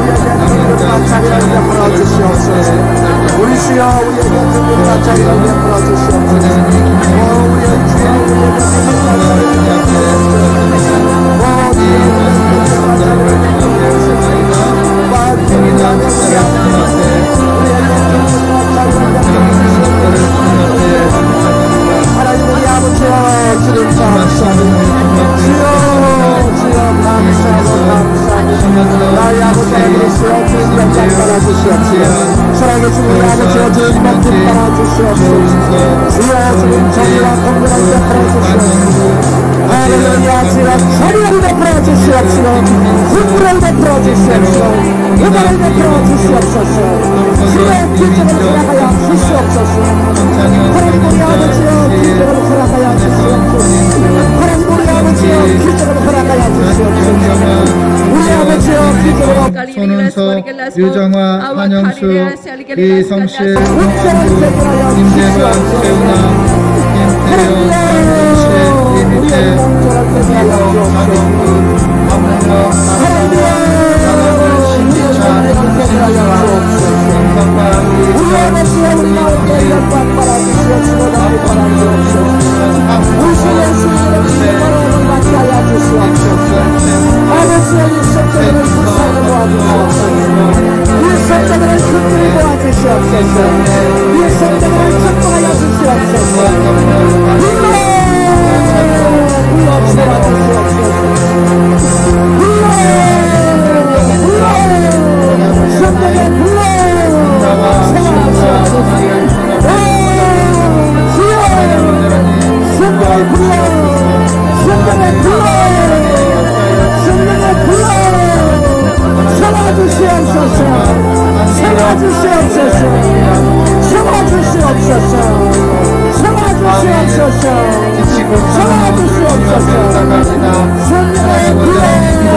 우리에게 자리를 베풀어 주시옵소서. 손은서, 유정화, 한영수, 이성실, 임재관, 세훈아, 김태현, 강동실, 이미태, 이성, 장동근, 박문경, 나나분, 신기찬, 신기환, 김성관, 은혜를 받는 기함을 하나님 아버지 전도에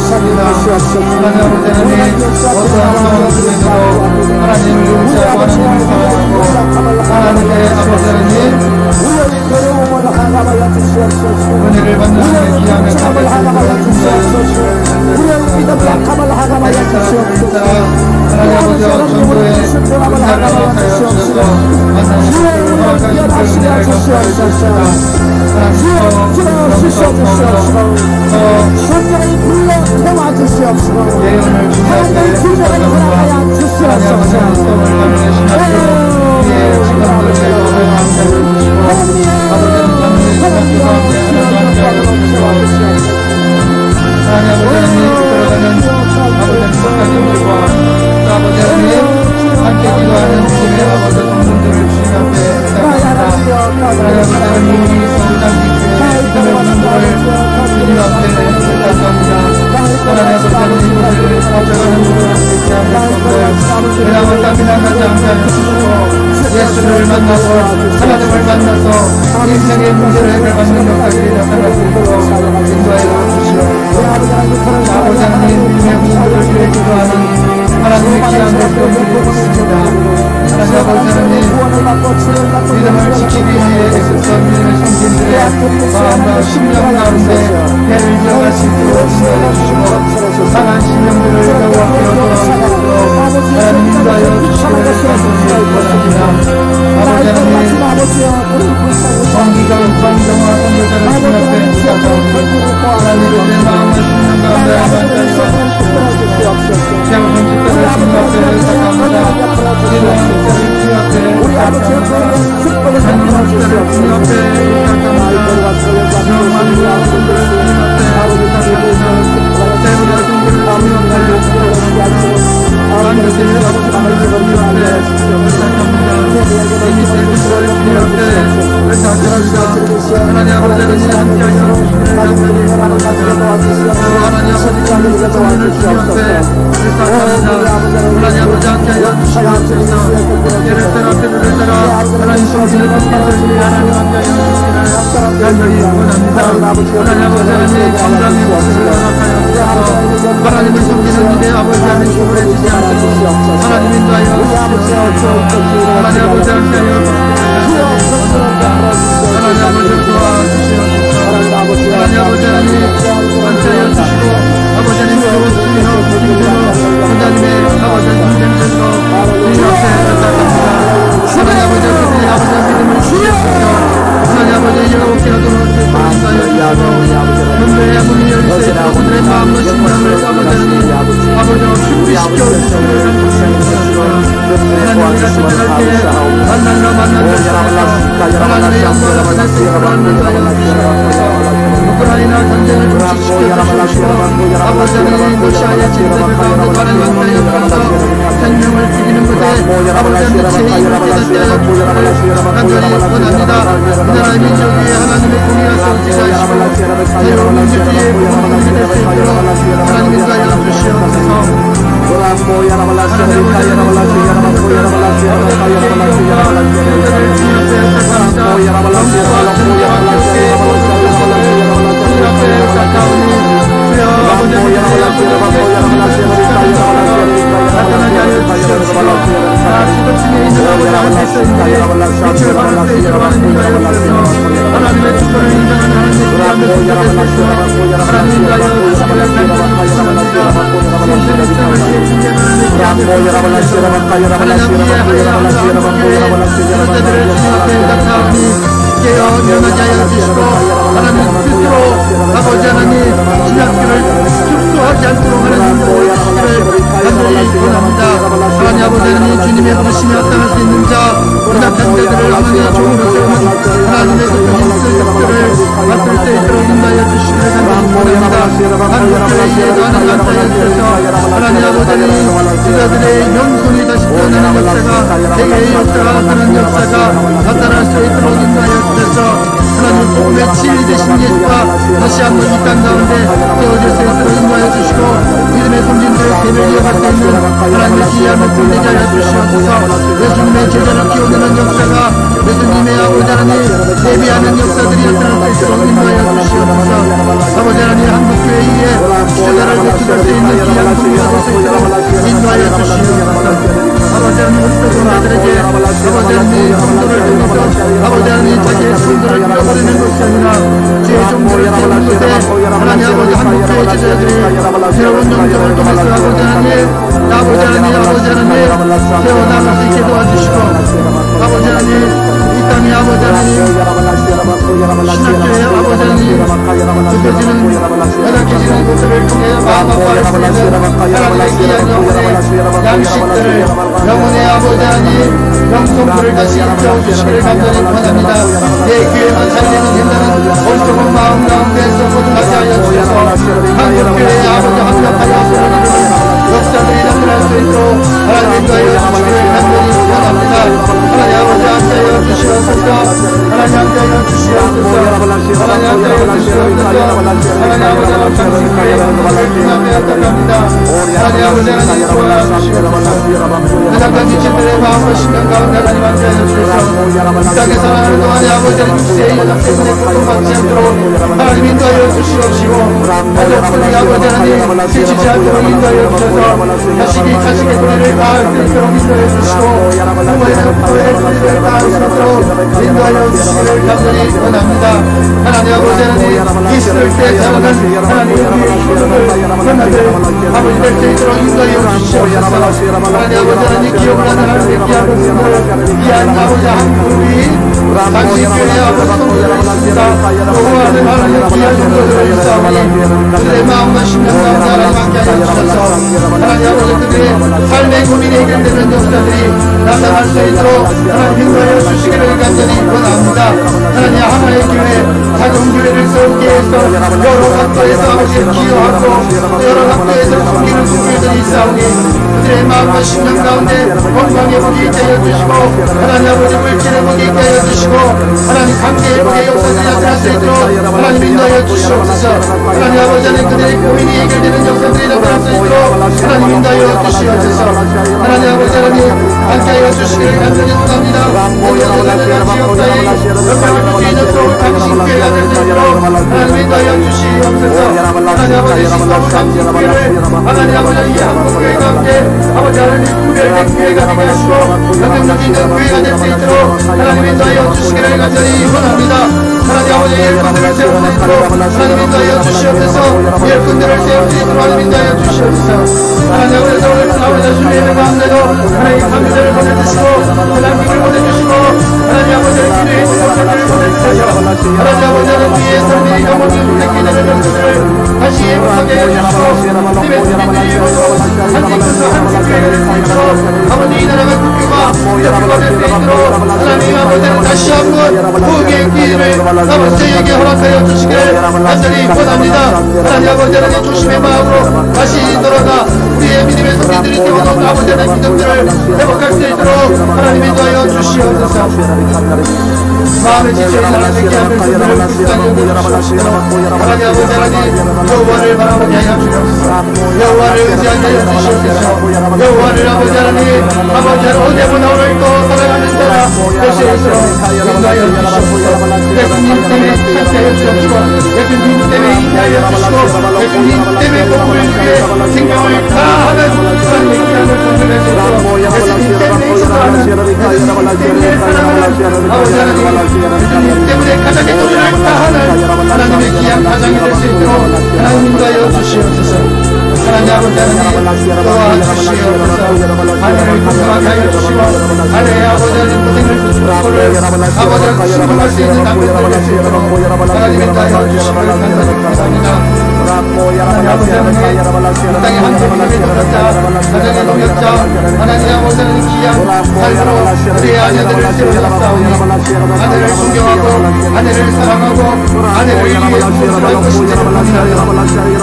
은사를 허락하여주셔서 만나는 은혜를 감사합니다. 예언을 주님께 부탁합니다. 하나님 아버지 성을 나누시면서 우리의 시간들을 감사해주시고 아버지는 장로의 시간도 가운데 하나님 아버지 들어가는 아버지 목사님들과 아버지 함께 기도하는 주님의 아버지 성도들을 주님 앞에 부탁합니다. 하나님 아버지 이 성당님께 기도의 문들을 주님 앞에 부탁합니다. 하나님 아버지 이곳을 가져가는 분들을 믿게 하면서 그나마 땀이나 가지 않게 하시고 예수를 만나서 하나님을 만나서 인생의 문제를 해결받는 역사들이 나타날 수 있도록 인도하여 주시옵소서. 아버지 하나님 주님의 문제를 위해 기도하는 하나님의 귀한 백성들이 있습니다. 하나님 아버지 하나님 믿음을 지키기 위해 애쓰던 믿음의 성진들의 마음과 심령 가운데 배를 이어갈 수 있도록 인도하여 주시고 상한 심령들을 여호와께 돌아오도록 하나님 인도하여 주시기를 원합니다. 아버지 하나님 성기가 성정화 선교사를 주님 앞에 부탁하옵니다. 하나님 내 마음을 심령 가운데 만져주시옵소서. 제가 정직자를 주님 앞에 부탁합니다. 우리는 목사를 주님 앞에 부탁합니다. 하나님 목사를 주님 앞에 부탁합니다. 영원한 분들을 주님 앞에 부탁합니다. 세우나 성도를 주님 앞에 부탁합니다. 만드시는 아버지 주님 앞에 부탁합니다. 이미 세우를 주님 앞에 부탁합니다. 하나님 아버지 함께 하시는 주님을 감사히 바랍니다. 하나님 아버지 주님의 성문을 주님 앞에 부탁합니다. 하나님 아버지 함께 하여 주시옵소서. 예를 앞에를 따라 하나님 성신을 받는 우리 하나님 함께 하여 주시기를 간절히 원합니다. 하나님 아버지 하나님 건강의 모습을 허락하여 주시옵소서. 하나님을 섬기는 일에 아버지 하나님 소홀해지지 않도록 하나님 인도하여 주시옵소서. 하나님 아버지 하나님 아버지 도와주시옵소서. 하나님 아버지 하나님 함께하여 주시고 아버지 하나님 좋으시며 힘들어 하나님의 아버지 인생에서 이 옆에 나타납니다. 하나님 아버지 그들의 아버지 믿음을 주시옵소서. 하나님 아버지 즐겁게 하도록 인도하여 주시고 문제의 문이 열릴 수 있도록 그들의 마음과 심령을 아버지와 준비시켜 주시옵소서. 하나님 우리가 집중할 때 만남과 만남을 통해서 하나님의 영광을 받을 수 있도록 인도하여 주시옵소서. 우크라이나 전쟁을 종식시켜 주시고 아버지 하나님 러시아의 진대를 가운데 가는 왕따에 들어서 생명을 죽이는 것에 아버지 하나님 제 힘을 깨닫게 하여 주시기를 간절히 원합니다. 이 나라의 민족 위에 하나님의 공의가 세워지게 하시고 자유 민주주의의 공동이 될 수 있도록 하나님 인도하여 주시옵소서. 하나님의 축복을 인정하는 하나님의 아버지 하나님 신학교를 축소하지 않도록 하나님을 간절히 원합니다. 하나님 아버지 하나님 주님의 부르심에 합당할 수 있는 자 연약한 자들을 하나님의 종으로 세우는 하나님의 그들을 맡을 수 있도록 인도하여 주시기를 간절히 원합니다. 한국교회에 가는 감사에 주셔서 하나님 아버지 하나님 그들의 영성이 다시 태어나는 역사가 세계의 역사가 그런 역사가 나타날 수 있도록 인도하여 주셔서 하나님 복음의 진리 되신 예수가 다시 한번 이 땅 가운데 세워질 수 있도록 인도하여 주시고 믿음의 손진들을 세밀히 이어갈 수 있는 하나님의 기회함을 fund되게 하여 주시옵소서. 예수님의 제자를 키워내는 역사가 예수님의 아버지 하나님 예비하는 역사들이 나타날 수 있도록 인도하여 주시옵소서. 아버지 하나님 한국교회에 제자를 배출할 수 있는 귀한 공부가 될 수 있도록 인도하여 주시옵소서. 아버지 하나님 우리 성도들에게 아버지 하나님 성도를 통해서 아버지 하나님 자기의 성도를 잃어버리는 것이 아니라 주의 종들을 세우는 것에 하나님 아버지 한국교회 제자들이 새로운 영성을 통해서 아버지 하나님 세워나갈 수 있게 도와주시고 아버지 하나님 이 땅에 아버지 하나님 신학교에 아버지 하나님 좁혀지는 연약해지는 곳들을 통해 마음 아파할 수 있는 하나님의 귀한 영혼의 양식들을 영혼의 아버지 하나님 영성들을 다시 일깨워주시기를 간절히 원합니다. 내 귀에만 살리는 된다는 어리석은 마음 가운데서 거듭나게 하여 주셔서 한국교회의 아버지 합력하여 소리를 역사들이 나타날 수 있도록 하나님 인도하여 주시기를 간절히 원합니다. 하나님 아버지 함께하여 주시옵소서. 하나님 함께하여 주시옵소서. 하나님 함께하여 주시옵소서. 하나님 아버지 하나님 당신께의 공동을 기념해야 합니다. 하나님 아버지 하나님 도와주시옵소서. 가장 지체들의 마음과 심령 가운데 하나님 함께하여 주셔서 이 땅에 살아가는 동안에 아버지 하나님 육세의 연약 때문에 고통받지 않도록 하나님 인도하여 주시옵시고 가족들이 아버지 하나님 지치지 않도록 인도하여 주셔서 자식의 도리를 다할 수 있도록 인도해 주시고 부모의 도리를 다할 수 있도록 인도하여 주시기를 간절히 원합니다. 하나님 아버지 하나님 있을 때 자라는 하나님의 기름을 전하들 아버지 될 수 있도록 인도하여 주시옵소서. 하나님 아버지 하나님 기억을 하는 하나님의 귀한 것을 귀한 아버지 한 그룹이 당신 교회의 아버지 성도들을 있습니다. 노고하는 하나님의 귀한 성도들을 있사오니 그들의 마음과 심령 가운데 하나님 함께하여 주셔서 하나님 아버지 그들의 삶의 고민이 해결되는 역사들이 나타날 수 있도록 하나님 인도하여 주시기를 간절히 원합니다. 하나님 하나의 교회 작은 교회를 세우기 위해서 여러 학교에서 아버지를 기여하고 여러 학교에서 섬기는 분들이 있사오니 그들의 마음과 심령 가운데 건강의 복이 있게 하여 주시고 하나님 아버지 물질의 복이 있게 하여 주시고 하나님 관계의 복의 역사들이 나타날 수 있도록 하나님 인도하여 주시옵소서. 하나님 아버지 하나님 그들의 고민이 해결되는 역사들이 나타날 수 있도록 하나님 인도하여 주시옵소서. 하나님 아버지 하나님 함께하여 주시기를 간절히 원합니다. 모든 세상과 지역사의 영광을 받게 있는 당신 교회가 될 수 있도록 하나님 인도하여 주시옵소서. 하나님 아버지 신성한 감사교회를 하나님 아버지 이 한국교회 가운데 아버지 하나님 구별된 교회가 되게 하시고 영향력 있는 교회가 될 수 있도록 하나님 인도하여 주시기를 간절히 원합니다. 하나님 아버지 일꾼들을 세울 수 있도록 하나님 인도하여 주시옵소서. 일꾼들을 세울 수 있도록 하나님 인도하여 주시옵소서. 하나님 아버지 오늘 아버지 주님의 가운데도 하나님 감사를 보내주시고 하나님을 보내주시고 하나님 아버지 기도의 목사들을 보내주셔서 하나님 아버지는 주의 삶이 너무 힘든 기도를 명수를 다시 행복하게 해주시고 주님의 주님들이 이루어도 한국에서 한국교회를 될 수 있도록 아버지 이 나라가 국교가 대표가 될 수 있도록 하나님 아버지는 다시 한번 부흥의 기회를 아버지 저희에게 허락하여 주시기를 간절히 원합니다. 하나님 아버지 하나님 조심의 마음으로 다시 돌아가 우리의 믿음의 소리들이 세워놓은 아버지 하나님 믿음들을 회복할 수 있도록 하나님 인도하여 주시옵소서. 마음의 지체인 하나님께 앞을 주들을 불쌍히 여겨주시옵소서. 하나님 아버지 하나님 여호와를 바라보게 하여 주옵소서. 여호와를 의지하게 하여 주시옵소서. 여호와를 아버지 하나님 아버지 하나님 어제보다 오늘 또 살아가는 자라 될 수 있도록 인도하여 주시옵소서. 예수님 때문에 찾게 하여 주옵소서. 예수님 때문에 인도하여 주시고 예수님 때문에 복음을 위해 생명을 다하는 하나님의 기한을 공급해 주시고 예수님 때문에 기도하는 예수님 때문에 사랑하는 아버지 하나님 예수님 때문에 가정의 도전을 다하는 하나님의 귀한 가정이 될 수 있도록 하나님 인도하여 주시옵소서. 하나님 아버지 하나님 도와주시옵소서. 하늘을 건강하게 하여 주시고 하늘의 아버지 하나님 고생을 고를 아버지 하나님 신봉할 수 있는 남편들 될 수 있도록 하나님 인도하여 주시기를 간절히 감사합니다. 하나님 아버지 하나님 땅의 한국민의 동역자 가정의 동역자 하나님 아버지 하나님 귀한 삶으로 우리의 아내들을 세워놨사오니 아내를 존경하고 아내를 사랑하고 아내를 위해 무엇을 할 것인지를 고민하여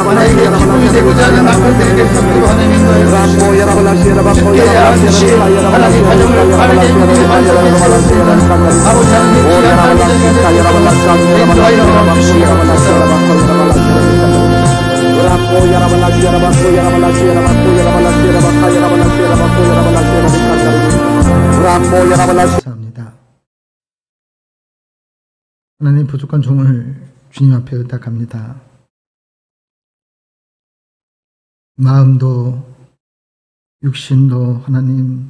아내에게 기쁨이 되고자 하는 남편들이 될 수 있도록 하나님 인도하여 주시기를 하듯이 하나님 가정을 바르게 이루게 만들어 주시옵소서. 아버지 하나님 귀한 삶이 되기를 인도하여 주시옵소서. 감사합니다. 하나님 부족한 종을 주님 앞에 의탁합니다. 마음도 육신도 하나님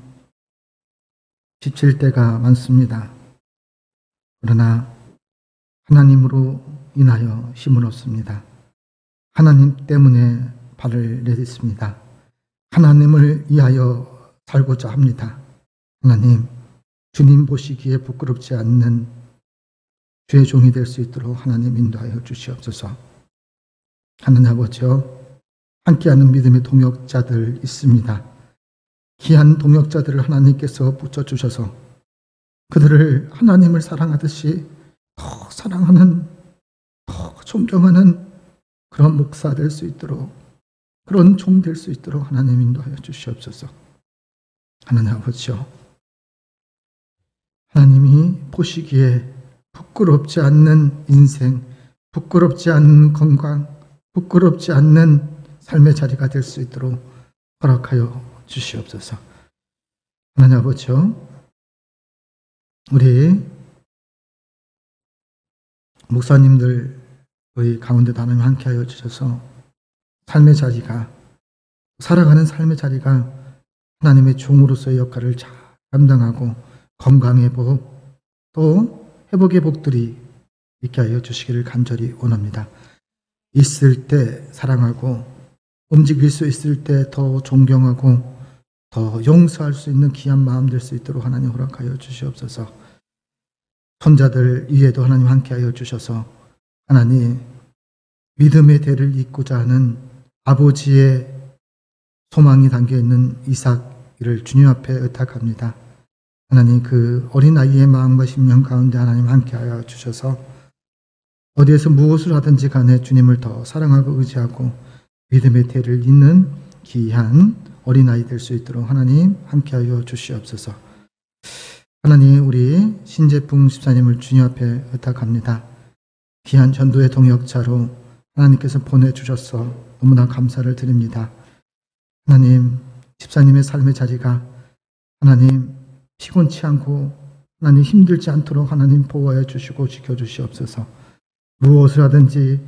지칠 때가 많습니다. 그러나 하나님으로 인하여 힘을 얻습니다. 하나님 때문에 발을 내딛습니다. 하나님을 위하여 살고자 합니다. 하나님, 주님 보시기에 부끄럽지 않는 주의 종이 될 수 있도록 하나님 인도하여 주시옵소서. 하나님 아버지여, 함께하는 믿음의 동역자들 있습니다. 귀한 동역자들을 하나님께서 붙여주셔서 그들을 하나님을 사랑하듯이 더 사랑하는, 더 존경하는 그런 목사 될 수 있도록, 그런 종 될 수 있도록 하나님 인도하여 주시옵소서. 하나님 아버지요, 하나님이 보시기에 부끄럽지 않는 인생, 부끄럽지 않는 건강, 부끄럽지 않는 삶의 자리가 될 수 있도록 허락하여 주시옵소서. 하나님 아버지요, 우리 목사님들 우리 가운데도 하나님 함께하여 주셔서 삶의 자리가, 살아가는 삶의 자리가 하나님의 종으로서의 역할을 잘 감당하고 건강의 복, 또 회복의 복들이 있게 하여 주시기를 간절히 원합니다. 있을 때 사랑하고 움직일 수 있을 때 더 존경하고 더 용서할 수 있는 귀한 마음 될 수 있도록 하나님 허락하여 주시옵소서. 손자들 위에도 하나님 함께하여 주셔서 하나님 믿음의 대를 잇고자 하는 아버지의 소망이 담겨있는 이삭을 주님 앞에 의탁합니다. 하나님 그 어린아이의 마음과 심령 가운데 하나님 함께하여 주셔서 어디에서 무엇을 하든지 간에 주님을 더 사랑하고 의지하고 믿음의 대를 잇는 귀한 어린아이 될 수 있도록 하나님 함께하여 주시옵소서. 하나님 우리 신재풍 집사님을 주님 앞에 의탁합니다. 귀한 전도의 동역자로 하나님께서 보내주셔서 너무나 감사를 드립니다. 하나님 집사님의 삶의 자리가 하나님 피곤치 않고 하나님 힘들지 않도록 하나님 보호하여 주시고 지켜주시옵소서. 무엇을 하든지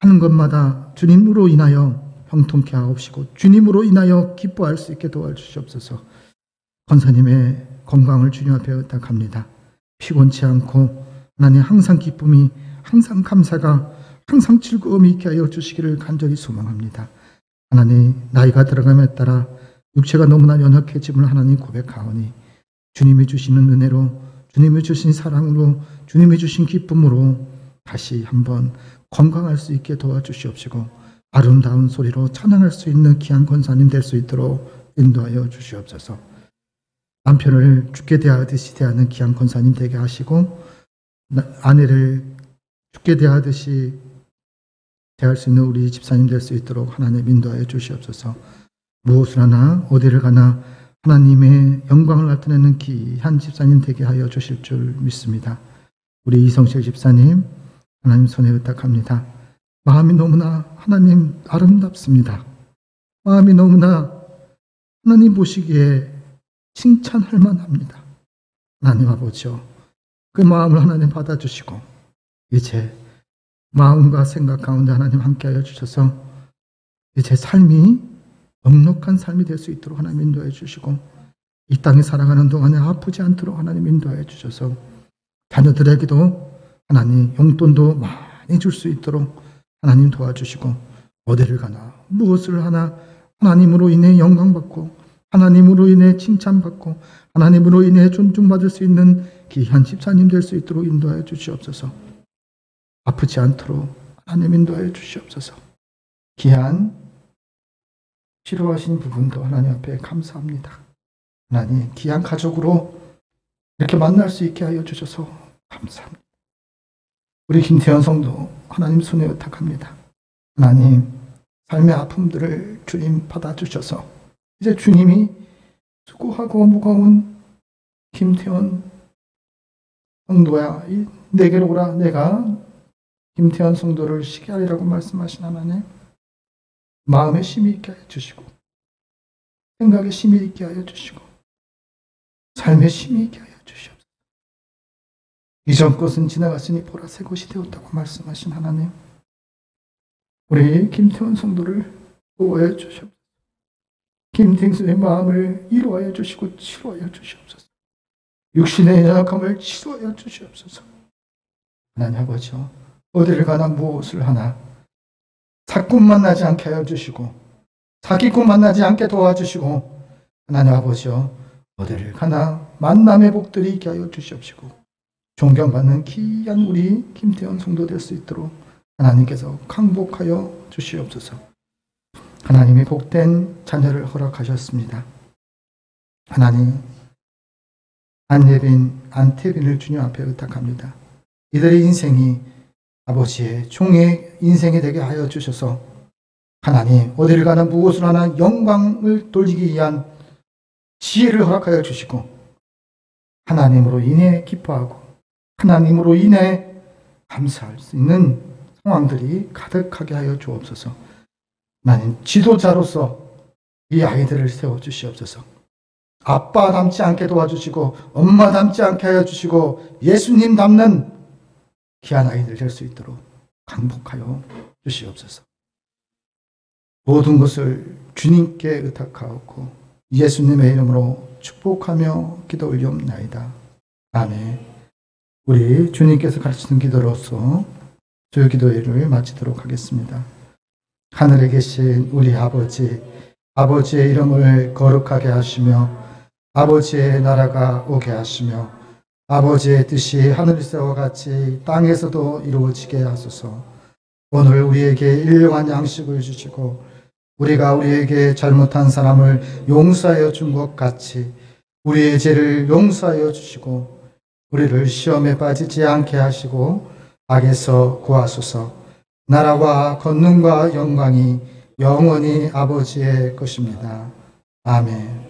하는 것마다 주님으로 인하여 형통케 하옵시고 주님으로 인하여 기뻐할 수 있게 도와주시옵소서. 권사님의 건강을 주님 앞에 의탁합니다. 피곤치 않고 하나님 항상 기쁨이, 항상 감사가, 항상 즐거움이 있게 하여 주시기를 간절히 소망합니다. 하나님, 나이가 들어감에 따라 육체가 너무나 연약해짐을 하나님 고백하오니 주님이 주시는 은혜로, 주님이 주신 사랑으로, 주님이 주신 기쁨으로 다시 한번 건강할 수 있게 도와주시옵시고 아름다운 소리로 찬양할 수 있는 귀한 권사님 될 수 있도록 인도하여 주시옵소서. 남편을 죽게 대하듯이 대하는 귀한 권사님 되게 하시고 아내를 죽게 대하듯이 대할 수 있는 우리 집사님 될 수 있도록 하나님 인도하여 주시옵소서. 무엇을 하나 어디를 가나 하나님의 영광을 나타내는 귀한 집사님 되게 하여 주실 줄 믿습니다. 우리 이성실 집사님 하나님 손에 의탁합니다. 마음이 너무나 하나님 아름답습니다. 마음이 너무나 하나님 보시기에 칭찬할 만합니다. 하나님 아버지요, 그 마음을 하나님 받아주시고 이제 마음과 생각 가운데 하나님 함께하여 주셔서 이제 삶이 넉넉한 삶이 될 수 있도록 하나님 인도해 주시고 이 땅에 살아가는 동안에 아프지 않도록 하나님 인도해 주셔서 자녀들에게도 하나님 용돈도 많이 줄 수 있도록 하나님 도와주시고 어디를 가나 무엇을 하나 하나님으로 인해 영광받고 하나님으로 인해 칭찬받고 하나님으로 인해 존중받을 수 있는 귀한 집사님 될 수 있도록 인도하여 주시옵소서. 아프지 않도록 하나님 인도하여 주시옵소서. 귀한 치료하신 부분도 하나님 앞에 감사합니다. 하나님 귀한 가족으로 이렇게 만날 수 있게 하여 주셔서 감사합니다. 우리 김태현 성도 하나님 손에 의탁합니다. 하나님 삶의 아픔들을 주님 받아주셔서 이제 주님이 수고하고 무거운 김태현 성도야 내게로 오라, 내가 김태현 성도를 쉬게 하리라고 말씀하신 하나님, 마음에 힘이 있게 하여 주시고 생각에 힘이 있게 하여 주시고 삶에 힘이 있게 하여 주시옵소서. 이전 것은 지나갔으니 보라 새 것이 되었다고 말씀하신 하나님, 우리 김태원 성도를 보호하여 주시옵소서. 김땡수의 마음을 이루하여 주시고 치료하여 주시옵소서. 육신의 연약함을 치료하여 주시옵소서. 하나님 아버지요, 어디를 가나 무엇을 하나 사꾼 만나지 않게 하여 주시고 사기꾼 만나지 않게 도와주시고 하나님 아버지요, 어디를 가나 만남의 복들이 있게 하여 주시옵시고 존경받는 귀한 우리 김태현 성도 될 수 있도록 하나님께서 강복하여 주시옵소서. 하나님이 복된 자녀를 허락하셨습니다. 하나님, 안예빈, 안태빈을 주님 앞에 의탁합니다. 이들의 인생이 아버지의 종의 인생이 되게 하여 주셔서 하나님 어디를 가나 무엇을 하나 영광을 돌리기 위한 지혜를 허락하여 주시고 하나님으로 인해 기뻐하고 하나님으로 인해 감사할 수 있는 상황들이 가득하게 하여 주옵소서. 하나님 지도자로서 이 아이들을 세워주시옵소서. 아빠 닮지 않게 도와주시고 엄마 닮지 않게 하여 주시고 예수님 닮는 귀한 아이들 될 수 있도록 강복하여 주시옵소서. 모든 것을 주님께 의탁하옵고 예수님의 이름으로 축복하며 기도 올리옵나이다. 아멘. 우리 주님께서 가르치는 기도로서 주의 기도회를 마치도록 하겠습니다. 하늘에 계신 우리 아버지, 아버지의 이름을 거룩하게 하시며 아버지의 나라가 오게 하시며 아버지의 뜻이 하늘에서와 같이 땅에서도 이루어지게 하소서. 오늘 우리에게 일용할 양식을 주시고 우리가 우리에게 잘못한 사람을 용서하여 준 것 같이 우리의 죄를 용서하여 주시고 우리를 시험에 빠지지 않게 하시고 악에서 구하소서. 나라와 권능과 영광이 영원히 아버지의 것입니다. 아멘.